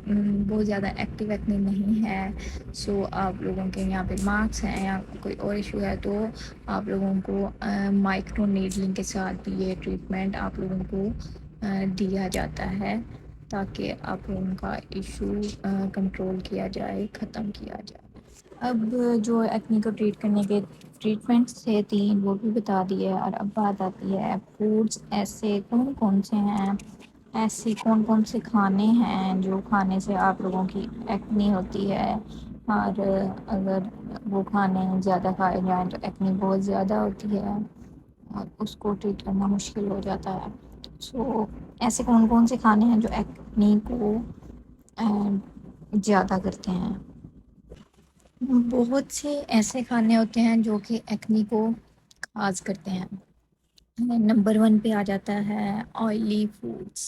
بہت زیادہ ایکٹیو ایکنی نہیں ہے سو آپ لوگوں کے یہاں پہ مارکس ہیں یا کوئی اور ایشو ہے تو آپ لوگوں کو مائکرو نیڈلنگ کے ساتھ بھی یہ ٹریٹمنٹ آپ لوگوں کو دیا جاتا ہے تاکہ آپ لوگوں کا ایشو کنٹرول کیا جائے، ختم کیا جائے۔ اب جو ایکنی کو ٹریٹ کرنے کے ٹریٹمنٹس تھے 3 وہ بھی بتا دیے، اور اب بات آتی ہے فوڈس ایسے کون کون سے ہیں، ایسے کون کون سے کھانے ہیں جو کھانے سے آپ لوگوں کی ایکنی ہوتی ہے، اور اگر وہ کھانے زیادہ کھائے جائیں تو ایکنی بہت زیادہ ہوتی ہے اور اس کو ٹریٹ کرنا مشکل ہو جاتا ہے۔ ایسے کون کون سے کھانے ہیں جو ایکنی کو زیادہ کرتے ہیں؟ بہت سے ایسے کھانے ہوتے ہیں جو کہ ایکنی کو کاز کرتے ہیں۔ نمبر 1 پہ آ جاتا ہے آئلی فوڈس۔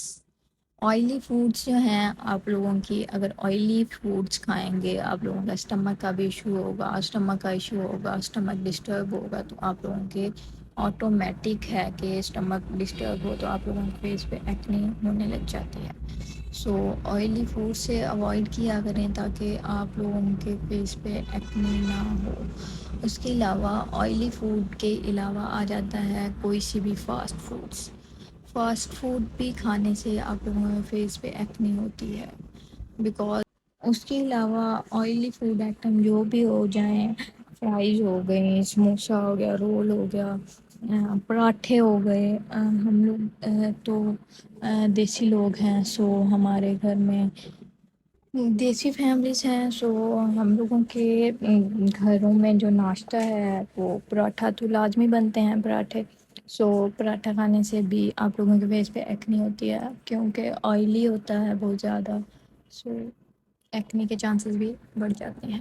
آئلی فوڈس جو ہیں آپ لوگوں کی اگر آئلی فوڈس کھائیں گے آپ لوگوں کا اسٹمک کا بھی ایشو ہوگا، اسٹمک کا ایشو ہوگا، اسٹمک ڈسٹرب ہوگا تو آپ لوگوں کے آٹومیٹک ہے کہ اسٹمک ڈسٹرب ہو تو آپ لوگوں کے فیس پہ ایکنی ہونے لگ جاتی ہے۔ آئلی فوڈ سے اوائڈ کیا کریں تاکہ آپ لوگوں کے فیس پہ ایکنی نہ ہو۔ اس کے علاوہ آئلی فوڈ کے علاوہ آ جاتا ہے کوئی سی بھی فاسٹ فوڈس۔ فاسٹ فوڈ بھی کھانے سے آپ لوگوں کے فیس پہ ایکنی ہوتی ہے بیکاز اس کے علاوہ آئلی فوڈ آئٹم جو بھی ہو جائیں، فرائز ہو گئے، سموسا ہو گیا، رول ہو گیا، پراٹھے ہو گئے، ہم لوگ تو دیسی لوگ ہیں سو ہمارے گھر میں دیسی فیملیز ہیں سو ہم لوگوں کے گھروں میں جو ناشتہ ہے وہ پراٹھا تو لازمی بنتے ہیں پراٹھے۔ پراٹھا کھانے سے بھی آپ لوگوں کے فیس پہ ایکنی ہوتی ہے کیونکہ آئلی ہوتا ہے بہت زیادہ، ایکنی کے چانسز بھی بڑھ جاتے ہیں۔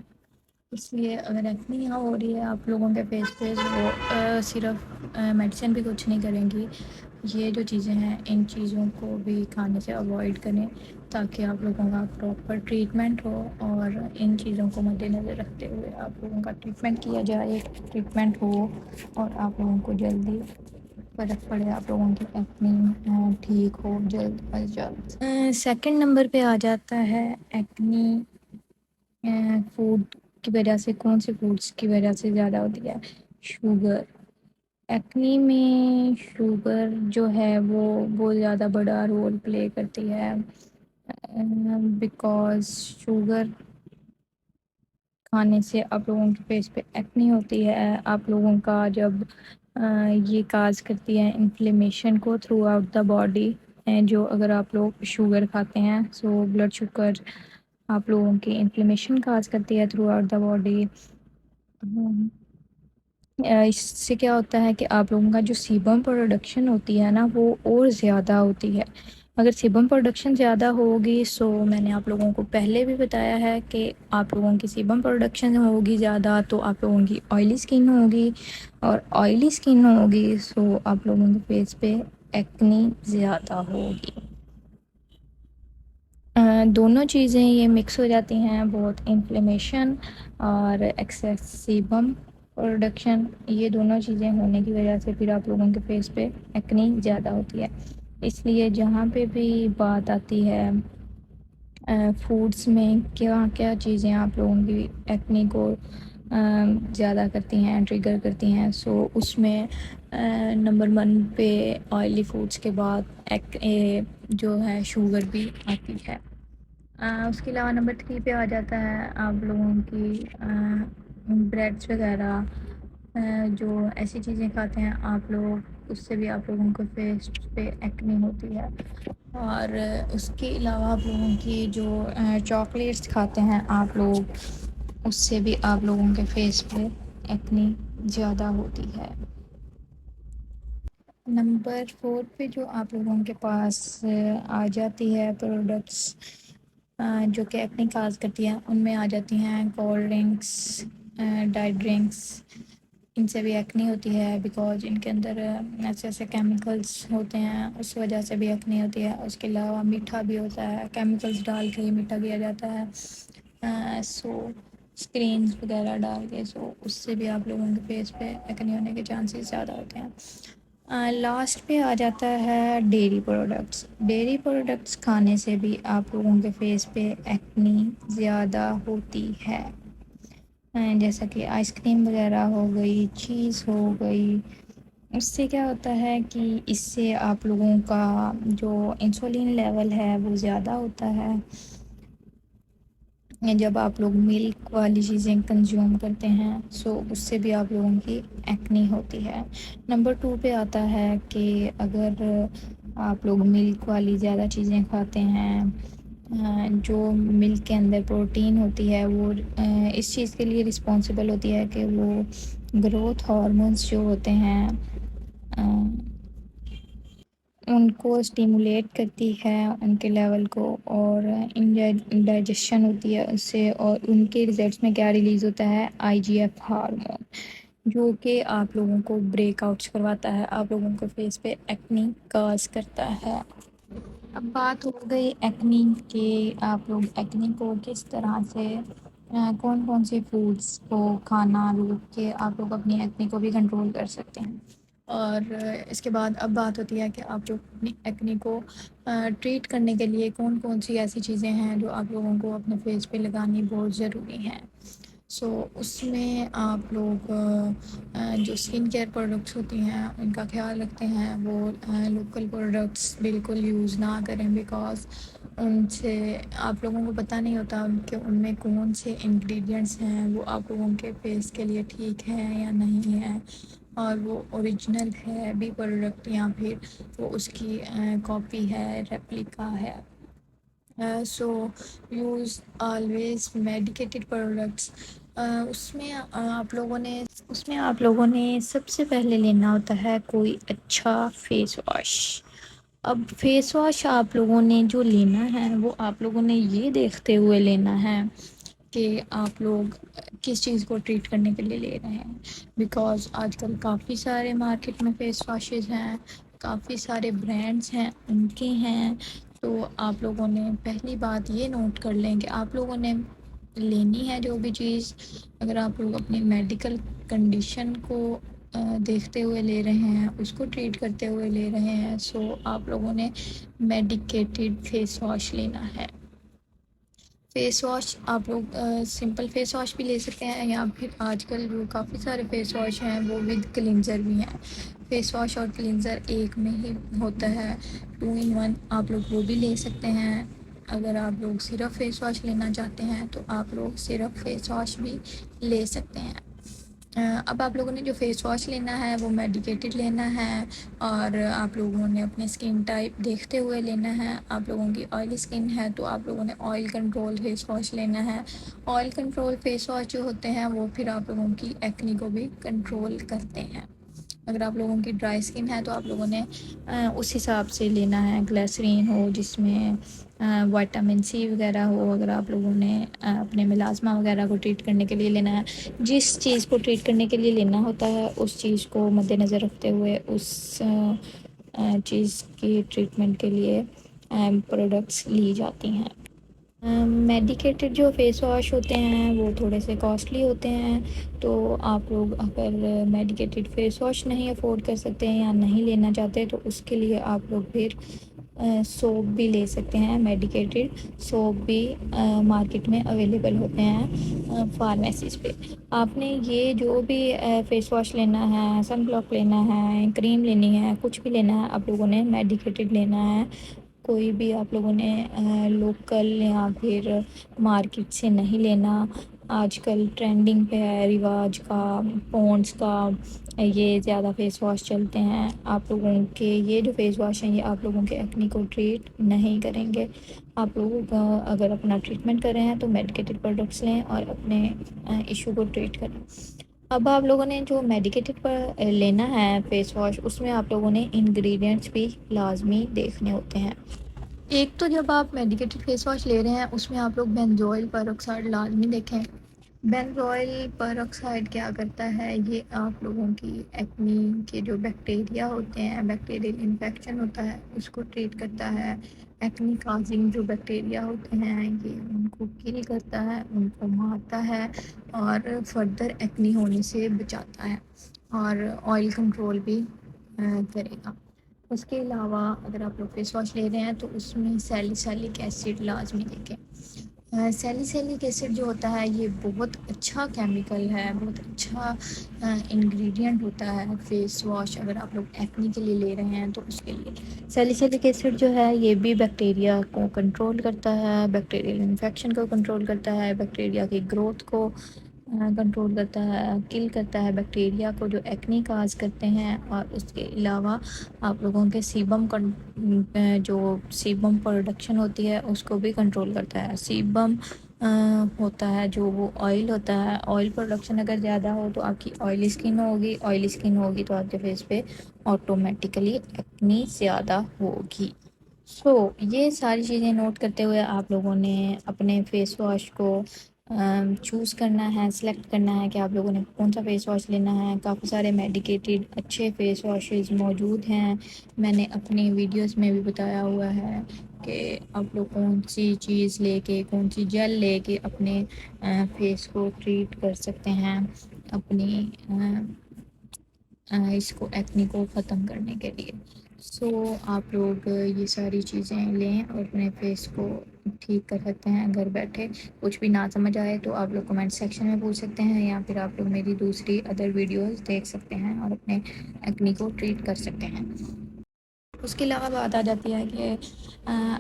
اس لیے اگر ایکنی ہو رہی ہے آپ لوگوں کے فیس پہ وہ صرف میڈیسن بھی کچھ نہیں کریں گی، یہ جو چیزیں ہیں ان چیزوں کو بھی کھانے سے اوائڈ کریں تاکہ آپ لوگوں کا پراپر ٹریٹمنٹ ہو، اور ان چیزوں کو مد نظر رکھتے ہوئے آپ لوگوں کا ٹریٹمنٹ کیا جائے، ٹریٹمنٹ ہو اور آپ لوگوں کو جلدی فرق پڑے، آپ لوگوں کی ایکنی ٹھیک ہو جلد از جلد۔ سیکنڈ نمبر پہ آ جاتا ہے ایکنی فوڈ کی وجہ سے، کون سے فوڈس کی وجہ سے زیادہ ہوتی ہے؟ شوگر۔ ایکنی میں شوگر جو ہے وہ بہت زیادہ بڑا رول پلے کرتی ہے، بیکاز شوگر کھانے سے آپ لوگوں کے فیس پہ ایکنی ہوتی ہے، آپ لوگوں کا جب یہ کاز کرتی ہے انفلیمیشن کو تھرو آؤٹ دا باڈی، جو اگر آپ لوگ شوگر کھاتے ہیں سو بلڈ شوگر آپ لوگوں کی انفلیمیشن کاز کرتی ہے تھرو آؤٹ دا باڈی۔ اس سے کیا ہوتا ہے کہ آپ لوگوں کا جو سیبم پروڈکشن ہوتی ہے نا وہ اور زیادہ ہوتی ہے۔ اگر سیبم پروڈکشن زیادہ ہوگی، سو میں نے آپ لوگوں کو پہلے بھی بتایا ہے کہ آپ لوگوں کی سیبم پروڈکشن ہوگی زیادہ تو آپ لوگوں کی آئلی سکن ہوگی، اور آئلی سکن ہوگی سو آپ لوگوں کے فیس پہ ایکنی زیادہ ہوگی۔ دونوں چیزیں یہ مکس ہو جاتی ہیں، بہت انفلیمیشن اور ایکسیس سیبم پروڈکشن، یہ دونوں چیزیں ہونے کی وجہ سے پھر آپ لوگوں کے فیس پہ ایکنی زیادہ ہوتی ہے۔ اس لیے جہاں پہ بھی بات آتی ہے فوڈس میں کیا کیا چیزیں آپ لوگوں کی ایکنی کو زیادہ کرتی ہیں، ٹریگر کرتی ہیں، سو اس میں نمبر 1 پہ آئلی فوڈس کے بعد جو ہے شوگر بھی آتی ہے۔ اس کے علاوہ نمبر 3 پہ آ جاتا ہے آپ لوگوں کی بریڈس وغیرہ، جو ایسی چیزیں کھاتے ہیں آپ لوگ، اس سے بھی آپ لوگوں کو فیس پہ ایکنی ہوتی ہے۔ اور اس کے علاوہ آپ لوگوں کی جو چاکلیٹس کھاتے ہیں آپ لوگ، اس سے بھی آپ لوگوں کے فیس پہ ایکنی زیادہ ہوتی ہے۔ نمبر 4 پہ جو آپ لوگوں کے پاس آ جاتی ہے پروڈکٹس جو کہ ایکنی کاز کرتی ہیں، ان میں آ جاتی ہیں کولڈ ڈرنکس، ڈائٹ ڈرنکس، ان سے بھی ایکنی ہوتی ہے بیکاز ان کے اندر ایسے ایسے کیمیکلس ہوتے ہیں، اس وجہ سے بھی ایکنی ہوتی ہے۔ اس کے علاوہ میٹھا بھی ہوتا ہے، کیمیکلس ڈال کے ہی میٹھا کیا جاتا ہے، سو اسکرینس وغیرہ ڈال کے، سو اس سے بھی آپ لوگوں کے فیس پہ ایکنی ہونے کے چانسز زیادہ ہوتے ہیں۔ لاسٹ پہ آ جاتا ہے ڈیری پروڈکٹس۔ ڈیری پروڈکٹس کھانے سے بھی آپ لوگوں کے فیس پہ ایکنی زیادہ ہوتی ہے، جیسا کہ آئس کریم وغیرہ ہو گئی، چیز ہو گئی۔ اس سے کیا ہوتا ہے کہ اس سے آپ لوگوں کا جو انسولین لیول ہے وہ زیادہ ہوتا ہے جب آپ لوگ ملک والی چیزیں کنزیوم کرتے ہیں، سو اس سے بھی آپ لوگوں کی ایکنی ہوتی ہے۔ نمبر 2 پہ آتا ہے کہ اگر آپ لوگ ملک والی زیادہ چیزیں کھاتے ہیں، جو ملک کے اندر پروٹین ہوتی ہے وہ اس چیز کے لیے رسپانسبل ہوتی ہے کہ وہ گروتھ ہارمونز جو ہوتے ہیں ان کو اسٹیمولیٹ کرتی ہے، ان کے لیول کو، اور ڈائجیشن ہوتی ہے اس سے، اور ان کے ریزلٹس میں کیا ریلیز ہوتا ہے؟ IGF ہارمون، جو کہ آپ لوگوں کو بریک آؤٹس کرواتا ہے، آپ لوگوں کے فیس پہ ایکنی کاز کرتا ہے۔ اب بات ہو گئی ایکنی کہ آپ لوگ ایکنی کو کس طرح سے کون کون سی فوڈس کو کھانا روک کے آپ لوگ اپنی ایکنی کو بھی کنٹرول کر سکتے ہیں، اور اس کے بعد اب بات ہوتی ہے کہ آپ لوگ اپنی ایکنی کو ٹریٹ کرنے کے لیے کون کون سی ایسی چیزیں ہیں جو آپ لوگوں کو اپنے فیس پہ لگانی بہت ضروری ہیں۔ سو اس میں آپ لوگ جو اسکن کیئر پروڈکٹس ہوتی ہیں ان کا خیال رکھتے ہیں، وہ لوکل پروڈکٹس بالکل یوز نہ کریں، بیکاز ان سے آپ لوگوں کو پتہ نہیں ہوتا کہ ان میں کون سے انگریڈینٹس ہیں وہ آپ لوگوں کے فیس کے لیے ٹھیک ہے یا نہیں ہے، اور وہ اوریجنل ہے بھی پروڈکٹ یا پھر وہ اس کی کاپی ہے، ریپلیکا ہے۔ سو یوز آلویز میڈیکیٹڈ پروڈکٹس۔ اس میں آپ لوگوں نے سب سے پہلے لینا ہوتا ہے کوئی اچھا فیس واش۔ اب فیس واش آپ لوگوں نے جو لینا ہے وہ آپ لوگوں نے یہ دیکھتے ہوئے لینا ہے کہ آپ لوگ کس چیز کو ٹریٹ کرنے کے لیے لے رہے ہیں، بیکاز آج کل کافی سارے مارکیٹ میں فیس واشز ہیں، کافی سارے برانڈس ہیں ان کے ہیں. تو آپ لوگوں نے پہلی بات یہ نوٹ کر لیں کہ آپ لوگوں نے لینی ہے جو بھی چیز، اگر آپ لوگ اپنی میڈیکل کنڈیشن کو دیکھتے ہوئے لے رہے ہیں، اس کو ٹریٹ کرتے ہوئے لے رہے ہیں، سو آپ لوگوں نے میڈیکیٹڈ فیس واش لینا ہے. فیس واش آپ لوگ سمپل فیس واش بھی لے سکتے ہیں، یا پھر آج کل جو کافی سارے فیس واش ہیں وہ ود کلینزر بھی ہیں. فیس واش اور کلینزر ایک میں ہی ہوتا ہے، 2 in 1. آپ لوگ وہ بھی لے سکتے ہیں. اگر آپ لوگ صرف فیس واش لینا چاہتے ہیں تو آپ لوگ صرف فیس واش بھی لے سکتے ہیں. اب آپ لوگوں نے جو فیس واش لینا ہے وہ میڈیکیٹڈ لینا ہے، اور آپ لوگوں نے اپنے اسکن ٹائپ دیکھتے ہوئے لینا ہے. آپ لوگوں کی آئلی اسکن ہے تو آپ لوگوں نے آئل کنٹرول فیس واش لینا ہے. آئل کنٹرول فیس واش جو ہوتے ہیں وہ پھر آپ لوگوں کی ایکنی کو بھی کنٹرول کرتے ہیں. اگر آپ لوگوں کی ڈرائی اسکن ہے تو آپ لوگوں نے اس حساب سے لینا ہے. گلیسرین ہو جس میں وائٹامن سی وغیرہ ہو. اگر آپ لوگوں نے اپنے ملازمہ وغیرہ کو ٹریٹ کرنے کے لیے لینا ہے، جس چیز کو ٹریٹ کرنے کے لیے لینا ہوتا ہے اس چیز کو مد نظر رکھتے ہوئے اس چیز کی ٹریٹمنٹ کے لیے پروڈکٹس لی جاتی ہیں. میڈیکیٹڈ جو فیس واش ہوتے ہیں وہ تھوڑے سے کاسٹلی ہوتے ہیں، تو آپ لوگ اگر میڈیکیٹڈ فیس واش نہیں افورڈ کر سکتے ہیں یا نہیں لینا چاہتے تو اس کے لیے آپ لوگ پھر سوپ بھی لے سکتے ہیں. میڈیکیٹڈ سوپ بھی مارکیٹ میں اویلیبل ہوتے ہیں فارمیسیز پہ. آپ نے یہ جو بھی فیس واش لینا ہے، سن بلاک لینا ہے، کریم لینی ہے، کچھ بھی لینا ہے، آپ لوگوں نے میڈیکیٹڈ لینا ہے. کوئی بھی آپ لوگوں نے لوکل یا پھر مارکیٹ سے نہیں لینا. آج کل ٹرینڈنگ پہ ہے رواج کا، پونڈس کا یہ زیادہ فیس واش چلتے ہیں. آپ لوگوں کے یہ جو فیس واش ہیں یہ آپ لوگوں کے ایکنی کو ٹریٹ نہیں کریں گے. آپ لوگ اگر اپنا ٹریٹمنٹ کر رہے ہیں تو میڈیکیٹڈ پروڈکٹس لیں اور اپنے ایشو کو ٹریٹ کریں. اب آپ لوگوں نے جو میڈیکیٹڈ پر لینا ہے فیس واش، اس میں آپ لوگوں نے انگریڈینٹس بھی لازمی دیکھنے ہوتے ہیں. ایک تو جب آپ میڈیکیٹڈ فیس واش لے رہے ہیں اس میں آپ لوگ بینزوئل پر آکسائڈ لازمی دیکھیں. بینزوئل پر آکسائڈ کیا کرتا ہے، یہ آپ لوگوں کی ایکنی کے جو بیکٹیریا ہوتے ہیں، بیکٹیریل انفیکشن ہوتا ہے اس کو ٹریٹ کرتا ہے. ایکنی کازنگ جو بیکٹیریا ہوتے ہیں یہ ان کو کل کرتا ہے، ان کو مارتا ہے اور فردر ایکنی ہونے سے بچاتا ہے، اور آئل کنٹرول بھی کرے گا. اس کے علاوہ اگر آپ لوگ فیس واش لے رہے ہیں تو اس میں سیلیسیلک ایسڈ لازمی دیکھیں. سیلیسیلک ایسڈ جو ہوتا ہے یہ بہت اچھا کیمیکل ہے، بہت اچھا انگریڈینٹ ہوتا ہے فیس واش. اگر آپ لوگ ایکنی کے لیے لے رہے ہیں تو اس کے لیے سیلیسیلک ایسڈ جو ہے یہ بھی بیکٹیریا کو کنٹرول کرتا ہے، بیکٹیریل انفیکشن کو کنٹرول کرتا ہے، بیکٹیریا کی گروتھ کو کنٹرول کرتا ہے، کل کرتا ہے بیکٹیریا کو جو ایکنی کاز کرتے ہیں. اور اس کے علاوہ آپ لوگوں کے سیبم جو سیبم پروڈکشن ہوتی ہے اس کو بھی کنٹرول کرتا ہے. سیبم ہوتا ہے جو وہ آئل ہوتا ہے، آئل پروڈکشن اگر زیادہ ہو تو آپ کی آئلی اسکن ہوگی، آئلی اسکن ہوگی تو آپ کے فیس پہ آٹومیٹیکلی ایکنی زیادہ ہوگی. سو یہ ساری چیزیں نوٹ کرتے ہوئے آپ لوگوں نے اپنے فیس واش کو چوز کرنا ہے، سلیکٹ کرنا ہے کہ آپ لوگوں نے کون سا فیس واش لینا ہے. کافی سارے میڈیکیٹڈ اچھے فیس واشز موجود ہیں، میں نے اپنی ویڈیوز میں بھی بتایا ہوا ہے کہ آپ لوگ کون سی چیز لے کے، کون سی جیل لے کے اپنے فیس کو ٹریٹ کر سکتے ہیں اپنی اس کو ایکنی کو ختم کرنے کے لیے. سو آپ لوگ یہ ساری چیزیں لیں اور اپنے فیس کو ٹھیک کر سکتے ہیں گھر بیٹھے. کچھ بھی نہ سمجھ آئے تو آپ لوگ کمنٹ سیکشن میں پوچھ سکتے ہیں، یا پھر آپ لوگ میری دوسری ادر ویڈیوز دیکھ سکتے ہیں اور اپنے ایکنی کو ٹریٹ کر سکتے ہیں. اس کے علاوہ بات آ جاتی ہے کہ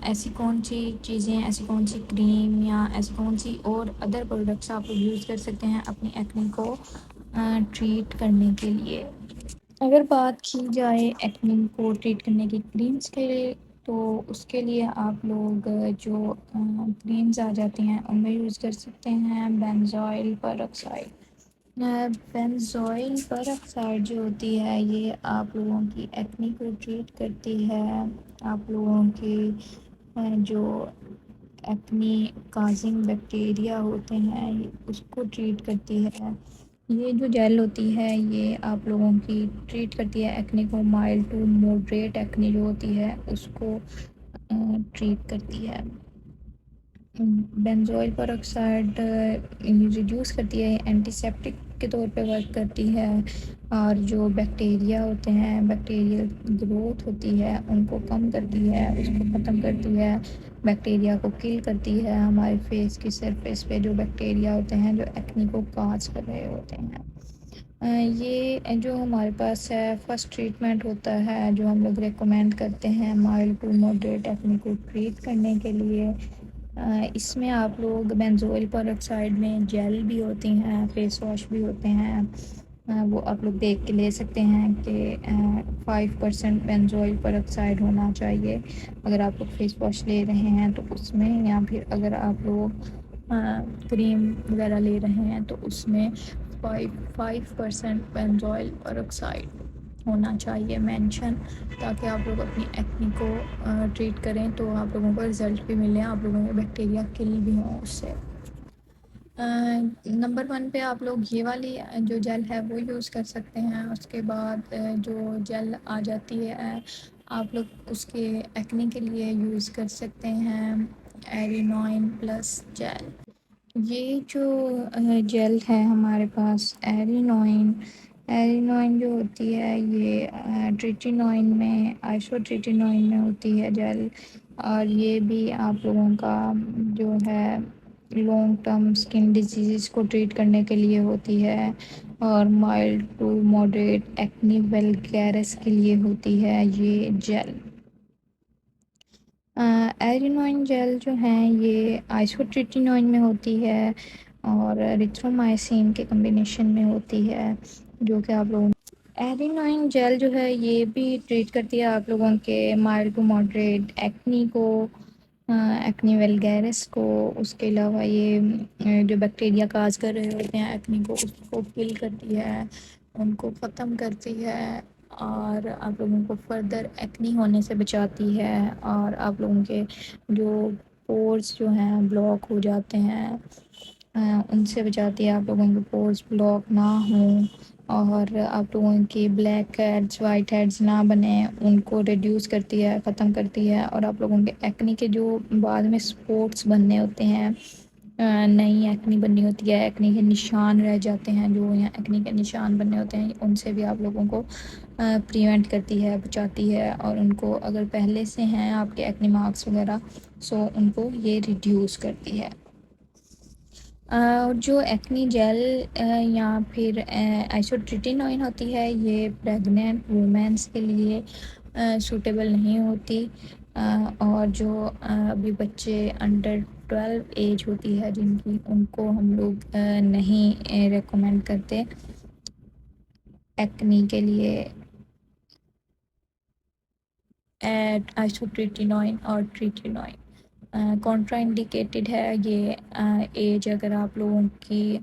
ایسی کون سی چیزیں، ایسی کون سی کریم یا ایسی کون سی اور ادر پروڈکٹس آپ لوگ یوز کر سکتے ہیں اپنی ایکنی کو ٹریٹ کرنے کے لیے. اگر بات کی جائے ایکنی کو ٹریٹ کرنے کی کریمز کے لیے تو اس کے لیے آپ لوگ جو کریمز آ جاتی ہیں ان میں یوز کر سکتے ہیں بینزوئل پر آکسائڈ. بینزوئل پر آکسائڈ جو ہوتی ہے یہ آپ لوگوں کی ایکنی کو ٹریٹ کرتی ہے. آپ لوگوں کی جو ایکنی کازنگ بیکٹیریا ہوتے ہیں اس کو ٹریٹ کرتی ہے. یہ جو جیل ہوتی ہے یہ آپ لوگوں کی ٹریٹ کرتی ہے ایکنی کو، مائلڈ ٹو موڈریٹ ایکنی جو ہوتی ہے اس کو ٹریٹ کرتی ہے۔ بینزوئل پر آکسائڈ ریڈیوس کرتی ہے، اینٹی سیپٹک کے طور پہ ورک کرتی ہے، اور جو بیکٹیریا ہوتے ہیں، بیکٹیریل گروتھ ہوتی ہے ان کو کم کرتی ہے، اس کو ختم کرتی ہے، بیکٹیریا کو کل کرتی ہے۔ ہمارے فیس کی سرفیس پہ جو بیکٹیریا ہوتے ہیں جو ایکنی کو کاز کر رہے ہوتے ہیں، یہ جو ہمارے پاس ہے فرسٹ ٹریٹمنٹ ہوتا ہے جو ہم لوگ ریکمینڈ کرتے ہیں مائلڈ ٹو ماڈریٹ ایکنی کو ٹریٹ کرنے کے لیے۔ اس میں آپ لوگ بینزوئل پر آکسائڈ میں جیل بھی ہوتی ہیں، فیس واش بھی ہوتے ہیں، وہ آپ لوگ دیکھ کے لے سکتے ہیں کہ 5% بینزوئل پر آکسائڈ ہونا چاہیے اگر آپ لوگ فیس واش لے رہے ہیں تو اس میں، یا پھر اگر آپ لوگ کریم وغیرہ لے رہے ہیں تو اس میں 5% بینزوئل پر آکسائڈ ہونا چاہیے مینشن، تاکہ آپ لوگ اپنی ایکنی کو ٹریٹ کریں تو آپ لوگوں کو رزلٹ بھی ملیں، آپ لوگوں کے بیکٹیریا کل بھی ہوں اس سے۔ نمبر 1 پہ آپ لوگ یہ والی جو جیل ہے وہ یوز کر سکتے ہیں۔ اس کے بعد جو جیل آ جاتی ہے آپ لوگ اس کے ایکنی کے لیے یوز کر سکتے ہیں ایرینوائن پلس جیل۔ یہ جو جیل ہے ہمارے پاس ایرینوائن جو ہوتی ہے یہ ٹریٹینوائن میں، آئسو ٹریٹینوائن میں ہوتی ہے جیل، اور یہ بھی آپ لوگوں کا جو ہے لانگ ٹرم اسکن ڈیزیز کو ٹریٹ کرنے کے لیے ہوتی ہے، اور مائلڈ ٹو ماڈریٹ ایکنی ویلگیرس کے لیے ہوتی ہے یہ جیل۔ ایرینوائن جیل جو ہیں یہ آئسوٹریٹینوائن میں ہوتی ہے اور ریتھرومائسین کے کمبینیشن میں ہوتی ہے، جو کہ آپ لوگوں ایرینوائن جیل جو ہے یہ بھی ٹریٹ کرتی ہے آپ لوگوں کے مائلڈ ٹو ماڈریٹ ایکنی کو، ایکنی ویلگیرس کو۔ اس کے علاوہ یہ جو بیکٹیریا کاز کر رہے ہوتے ہیں ایکنی کو اس کو کل کرتی ہے، ان کو ختم کرتی ہے، اور آپ لوگوں کو فردر ایکنی ہونے سے بچاتی ہے، اور آپ لوگوں کے جو پورس جو ہیں بلاک ہو جاتے ہیں ان سے بچاتی ہے، آپ لوگوں کے پورس بلاک نہ ہوں، اور آپ لوگوں کی بلیک ہیڈز وائٹ ہیڈز نہ بنیں ان کو ریڈیوس کرتی ہے، ختم کرتی ہے، اور آپ لوگوں کے ایکنی کے جو بعد میں سپوٹس بننے ہوتے ہیں، نئی ایکنی بننی ہوتی ہے، ایکنی کے نشان رہ جاتے ہیں، جو یہاں ایکنی کے نشان بننے ہوتے ہیں ان سے بھی آپ لوگوں کو پریونٹ کرتی ہے، بچاتی ہے، اور ان کو اگر پہلے سے ہیں آپ کے ایکنی مارکس وغیرہ سو ان کو یہ ریڈیوس کرتی ہے۔ جو ایکنی جیل یا پھر آئسوٹریٹینوئن ہوتی ہے یہ پریگننٹ وومنس کے لیے سوٹیبل نہیں ہوتی، اور جو ابھی بچے انڈر 12 ایج ہوتی ہے جن کی، ان کو ہم لوگ نہیں ریکمینڈ کرتے ایکنی کے لیے آئسوٹریٹینوئن اور ٹریٹینوئن۔ کانٹرا انڈیکیٹڈ ہے یہ ایج اگر آپ لوگوں کی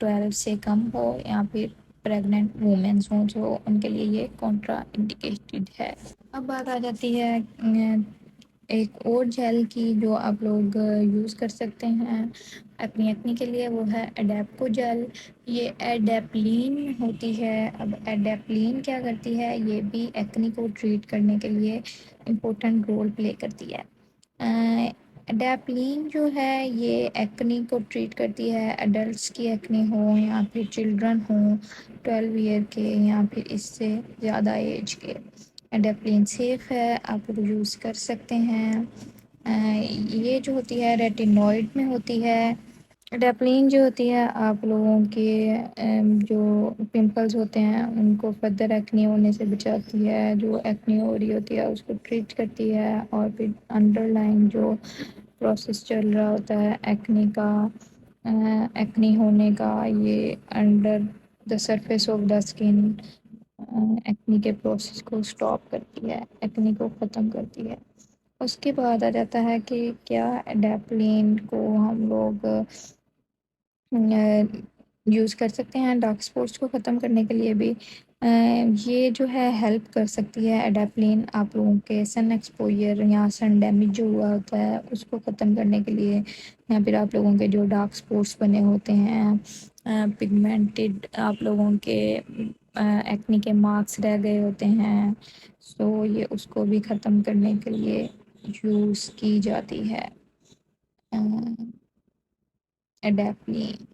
12 سے کم ہو یا پھر پریگننٹ وومنس ہوں جو ان کے لیے یہ کانٹرا انڈیکیٹڈ ہے۔ اب بات آ جاتی ہے ایک اور جیل کی جو آپ لوگ یوز کر سکتے ہیں اپنی ایکنی کے لیے، وہ ہے ایڈیپکو جیل۔ یہ ایڈیپلین ہوتی ہے۔ اب ایڈیپلین کیا کرتی ہے، یہ بھی ایکنی کو ٹریٹ کرنے کے لیے امپورٹنٹ رول پلے کرتی ہے۔ ایڈیپلین جو ہے یہ ایکنی کو ٹریٹ کرتی ہے، ایڈلٹس کی ایکنی ہو یا پھر چلڈرن ہوں 12 ایئر کے یا پھر اس سے زیادہ ایج کے۔ ایڈیپلین سیف ہے، آپ لوگ یوز کر سکتے ہیں۔ یہ جو ہوتی ہے ریٹینوئڈ میں ہوتی ہے۔ ایڈیپلین جو ہوتی ہے آپ لوگوں کے جو پمپلز ہوتے ہیں ان کو فردر ایکنی ہونے سے بچاتی ہے، جو ایکنی ہو رہی ہوتی ہے اس کو ٹریٹ کرتی ہے، اور پھر انڈر لائن جو پروسیس چل رہا ہوتا ہے ایکنی کا، ایکنی ہونے کا، یہ under the surface of the skin acne کے پروسیس کو سٹاپ کرتی ہے، ایکنی کو ختم کرتی ہے۔ اس کے بعد آ جاتا ہے کہ کیا ایڈیپلین کو ہم لوگ یوز کر سکتے ہیں ڈارک اسپاٹس کو ختم کرنے کے لیے بھی۔ یہ جو ہے ہیلپ کر سکتی ہے ایڈیپلین آپ لوگوں کے سن ایکسپوئر یا سن ڈیمیج جو ہوا ہوتا ہے اس کو ختم کرنے کے لیے، یا پھر آپ لوگوں کے جو ڈارک اسپاٹس بنے ہوتے ہیں، پگمنٹڈ آپ لوگوں کے ایکنی کے مارکس رہ گئے ہوتے ہیں، سو یہ اس کو بھی ختم کرنے کے لیے یوز کی جاتی ہے ایڈیپلین۔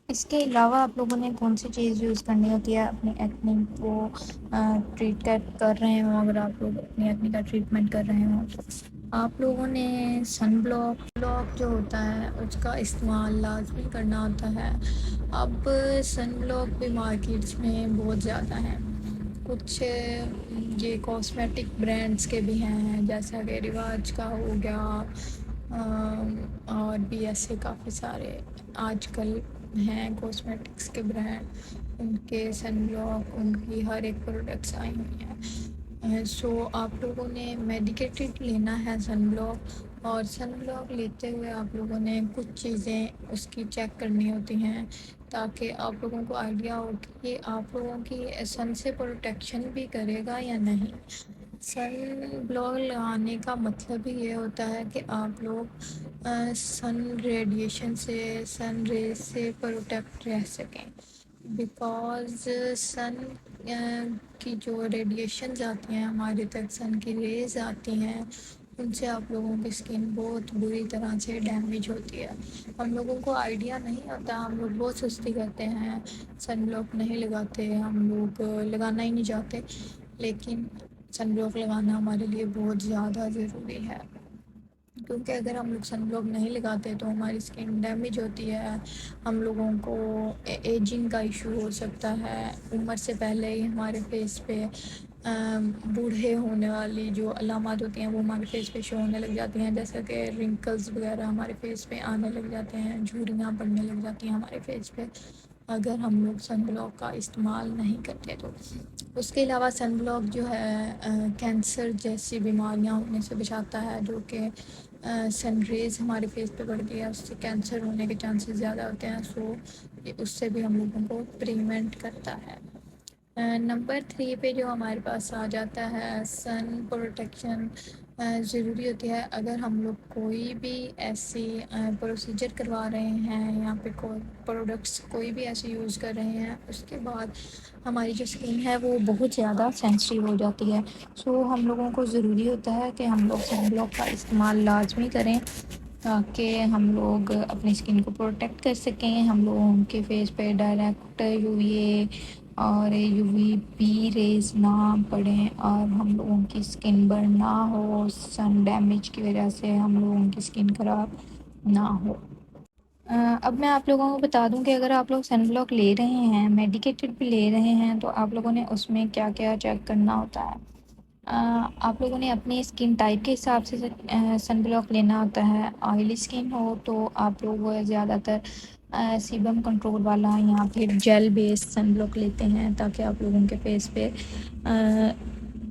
اس کے علاوہ آپ لوگوں نے کون سی چیز یوز کرنی ہوتی ہے اپنی ایکنی کو ٹریٹ کر رہے ہوں؟ اگر آپ لوگ اپنی ایکنی کا ٹریٹمنٹ کر رہے ہوں تو آپ لوگوں نے سن بلاک جو ہوتا ہے اس کا استعمال لازمی کرنا ہوتا ہے۔ اب سن بلاک بھی مارکیٹس میں بہت زیادہ ہیں، کچھ یہ کاسمیٹک برانڈس کے بھی ہیں جیسا کہ رواج کا ہو گیا، اور بھی ایسے کافی سارے آج کل ہیں کاسمیٹکس کے برانڈ، ان کے سن بلاک، ان کی ہر ایک پروڈکٹس آئی ہوئی ہیں۔ سو آپ لوگوں نے میڈیکیٹڈ لینا ہے سن بلاک، اور سن بلاک لیتے ہوئے آپ لوگوں نے کچھ چیزیں اس کی چیک کرنی ہوتی ہیں تاکہ آپ لوگوں کو آئیڈیا ہو کہ یہ آپ لوگوں کی سن سے پروٹیکشن بھی کرے گا یا نہیں۔ سن بلاک لگانے کا مطلب ہی یہ ہوتا ہے کہ آپ لوگ سن ریڈیشن سے، سن ریز سے پروٹیکٹ رہ سکیں، بیکاز سن کی جو ریڈیشنز آتی ہیں ہمارے تک، سن کی ریز آتی ہیں، ان سے آپ لوگوں کی اسکن بہت بری طرح سے ڈیمیج ہوتی ہے۔ ہم لوگوں کو آئیڈیا نہیں ہوتا، ہم لوگ بہت سستی کرتے ہیں، سن بلاک نہیں لگاتے، ہم لوگ لگانا ہی نہیں چاہتے، لیکن سن بلاک لگانا ہمارے لیے بہت زیادہ ضروری ہے، کیونکہ اگر ہم لوگ سن بلاک نہیں لگاتے تو ہماری اسکن ڈیمیج ہوتی ہے، ہم لوگوں کو ایجنگ کا ایشو ہو سکتا ہے، عمر سے پہلے ہی ہمارے فیس پہ بوڑھے ہونے والی جو علامات ہوتی ہیں وہ ہمارے فیس پہ شو ہونے لگ جاتی ہیں، جیسا کہ رنکلز وغیرہ ہمارے فیس پہ آنے لگ جاتے ہیں، جھریاں پڑنے لگ جاتی ہیں ہمارے فیس پہ اگر ہم لوگ سن بلاک کا استعمال نہیں کرتے تو۔ اس کے علاوہ سن بلاک جو ہے کینسر جیسی بیماریاں ہونے سے بچاتا ہے، جو کہ سن ریز ہمارے فیس پہ پڑتی ہے اس سے کینسر ہونے کے چانسز زیادہ ہوتے ہیں، سو اس سے بھی ہم لوگوں کو پریونٹ کرتا ہے۔ نمبر 3 پہ جو ہمارے پاس آ جاتا ہے سن پروٹیکشن ضروری ہوتی ہے اگر ہم لوگ کوئی بھی ایسی پروسیجر کروا رہے ہیں یا پھر کوئی پروڈکٹس کوئی بھی ایسے یوز کر رہے ہیں، اس کے بعد ہماری جو اسکن ہے وہ بہت زیادہ سینسٹیو ہو جاتی ہے، سو ہم لوگوں کو ضروری ہوتا ہے کہ ہم لوگ سن بلاک کا استعمال لازمی کریں تاکہ ہم لوگ اپنی اسکن کو پروٹیکٹ کر سکیں، ہم لوگوں کے فیس پہ ڈائریکٹ یو وی اے اور یو وی بی ریز نہ پڑیں اور ہم لوگوں کی اسکن برن نہ ہو، سن ڈیمیج کی وجہ سے ہم لوگوں کی اسکن خراب نہ ہو۔ اب میں آپ لوگوں کو بتا دوں کہ اگر آپ لوگ سن بلاک لے رہے ہیں، میڈیکیٹڈ بھی لے رہے ہیں، تو آپ لوگوں نے اس میں کیا کیا چیک کرنا ہوتا ہے۔ آپ لوگوں نے اپنی اسکن ٹائپ کے حساب سے سن بلاک لینا ہوتا ہے۔ آئلی اسکن ہو تو آپ لوگ زیادہ تر سیبم کنٹرول والا یا پھر جیل بیس سن بلاک لیتے ہیں تاکہ آپ لوگوں کے فیس پہ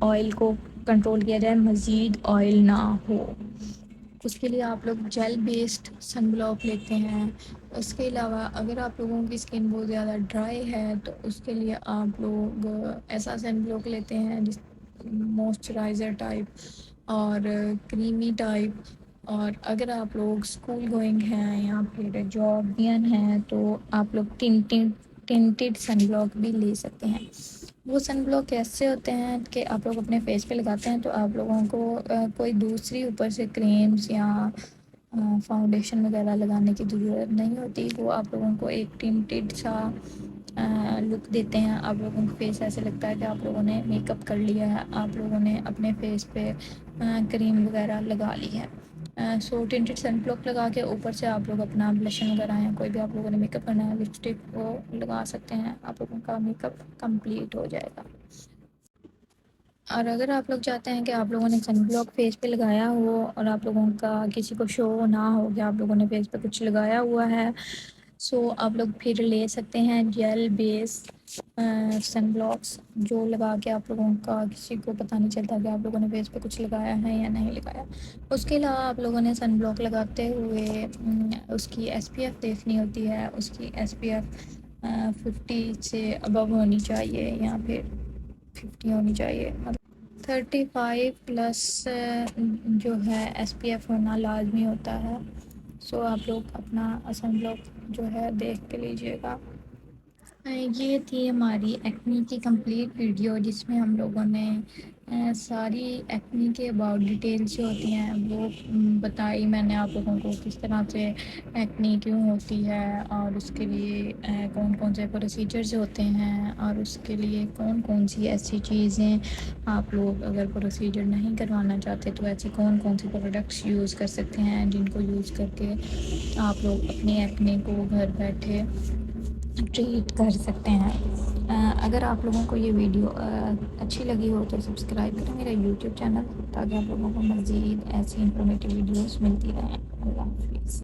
آئل کو کنٹرول کیا جائے، مزید آئل نہ ہو، اس کے لیے آپ لوگ جیل بیسڈ سن بلاک لیتے ہیں۔ اس کے علاوہ اگر آپ لوگوں کی اسکن بہت زیادہ ڈرائی ہے تو اس کے لیے آپ لوگ ایسا سن بلاک لیتے ہیں جس موئسچرائزر ٹائپ اور کریمی ٹائپ، اور اگر آپ لوگ اسکول گوئنگ ہیں یا پھر جابین ہیں تو آپ لوگ ٹنٹڈ سن بلاک بھی لے سکتے ہیں۔ وہ سن بلاک ایسے ہوتے ہیں کہ آپ لوگ اپنے فیس پہ لگاتے ہیں تو آپ لوگوں کو کوئی دوسری اوپر سے کریمز یا فاؤنڈیشن وغیرہ لگانے کی ضرورت نہیں ہوتی، وہ آپ لوگوں کو ایک ٹنٹڈ سا لک دیتے ہیں، آپ لوگوں کے فیس ایسے لگتا ہے کہ آپ لوگوں نے میک اپ کر لیا ہے، آپ لوگوں نے اپنے فیس پہ کریم وغیرہ لگا لی ہے۔ سو ٹنٹڈ سن بلاک لگا کے اوپر سے آپ لوگ اپنا بلشن وغیرہ یا کوئی بھی آپ لوگوں نے میک اپ کرنا ہے، لپسٹک وہ لگا سکتے ہیں، آپ لوگوں کا میک اپ کمپلیٹ ہو جائے گا۔ اور اگر آپ لوگ چاہتے ہیں کہ آپ لوگوں نے سن بلاک فیس پہ لگایا ہو اور آپ لوگوں کا کسی کو شو نہ ہو کہ آپ لوگوں نے فیس پہ کچھ لگایا ہوا ہے، سو آپ لوگ پھر لے سکتے ہیں جیل بیس سن بلاکس، جو لگا کے آپ لوگوں کا کسی کو پتہ نہیں چلتا کہ آپ لوگوں نے فیس پہ کچھ لگایا ہے یا نہیں لگایا۔ اس کے علاوہ آپ لوگوں نے سن بلاک لگاتے ہوئے اس کی ایس پی ایف دیکھنی ہوتی ہے، اس کی ایس پی ایف 50 سے ابو ہونی چاہیے یا پھر 50 ہونی چاہیے. 35 پلس جو ہے ایس پی ایف ہونا لازمی ہوتا ہے. سو آپ لوگ اپنا سن بلاک جو ہے دیکھ کے لیجیے گا. یہ تھی ہماری ایکنی کی کمپلیٹ ویڈیو جس میں ہم لوگوں نے ساری ایکنی کے اباؤٹ ڈیٹیلس جو ہوتی ہیں وہ بتائی. میں نے آپ لوگوں کو کس طرح سے ایکنی کیوں ہوتی ہے اور اس کے لیے کون کون سے پروسیجرز ہوتے ہیں اور اس کے لیے کون کون سی ایسی چیزیں آپ لوگ اگر پروسیجر نہیں کروانا چاہتے تو ایسے کون کون سے پروڈکٹس یوز کر سکتے ہیں جن کو یوز کر کے آپ لوگ اپنی ایکنی کو گھر بیٹھے ٹریٹ کر سکتے ہیں. اگر آپ لوگوں کو یہ ویڈیو اچھی لگی ہو تو سبسکرائب کریں میرا یوٹیوب چینل تاکہ آپ لوگوں کو مزید ایسی انفارمیٹیو ویڈیوز ملتی رہیں. اللہ حافظ.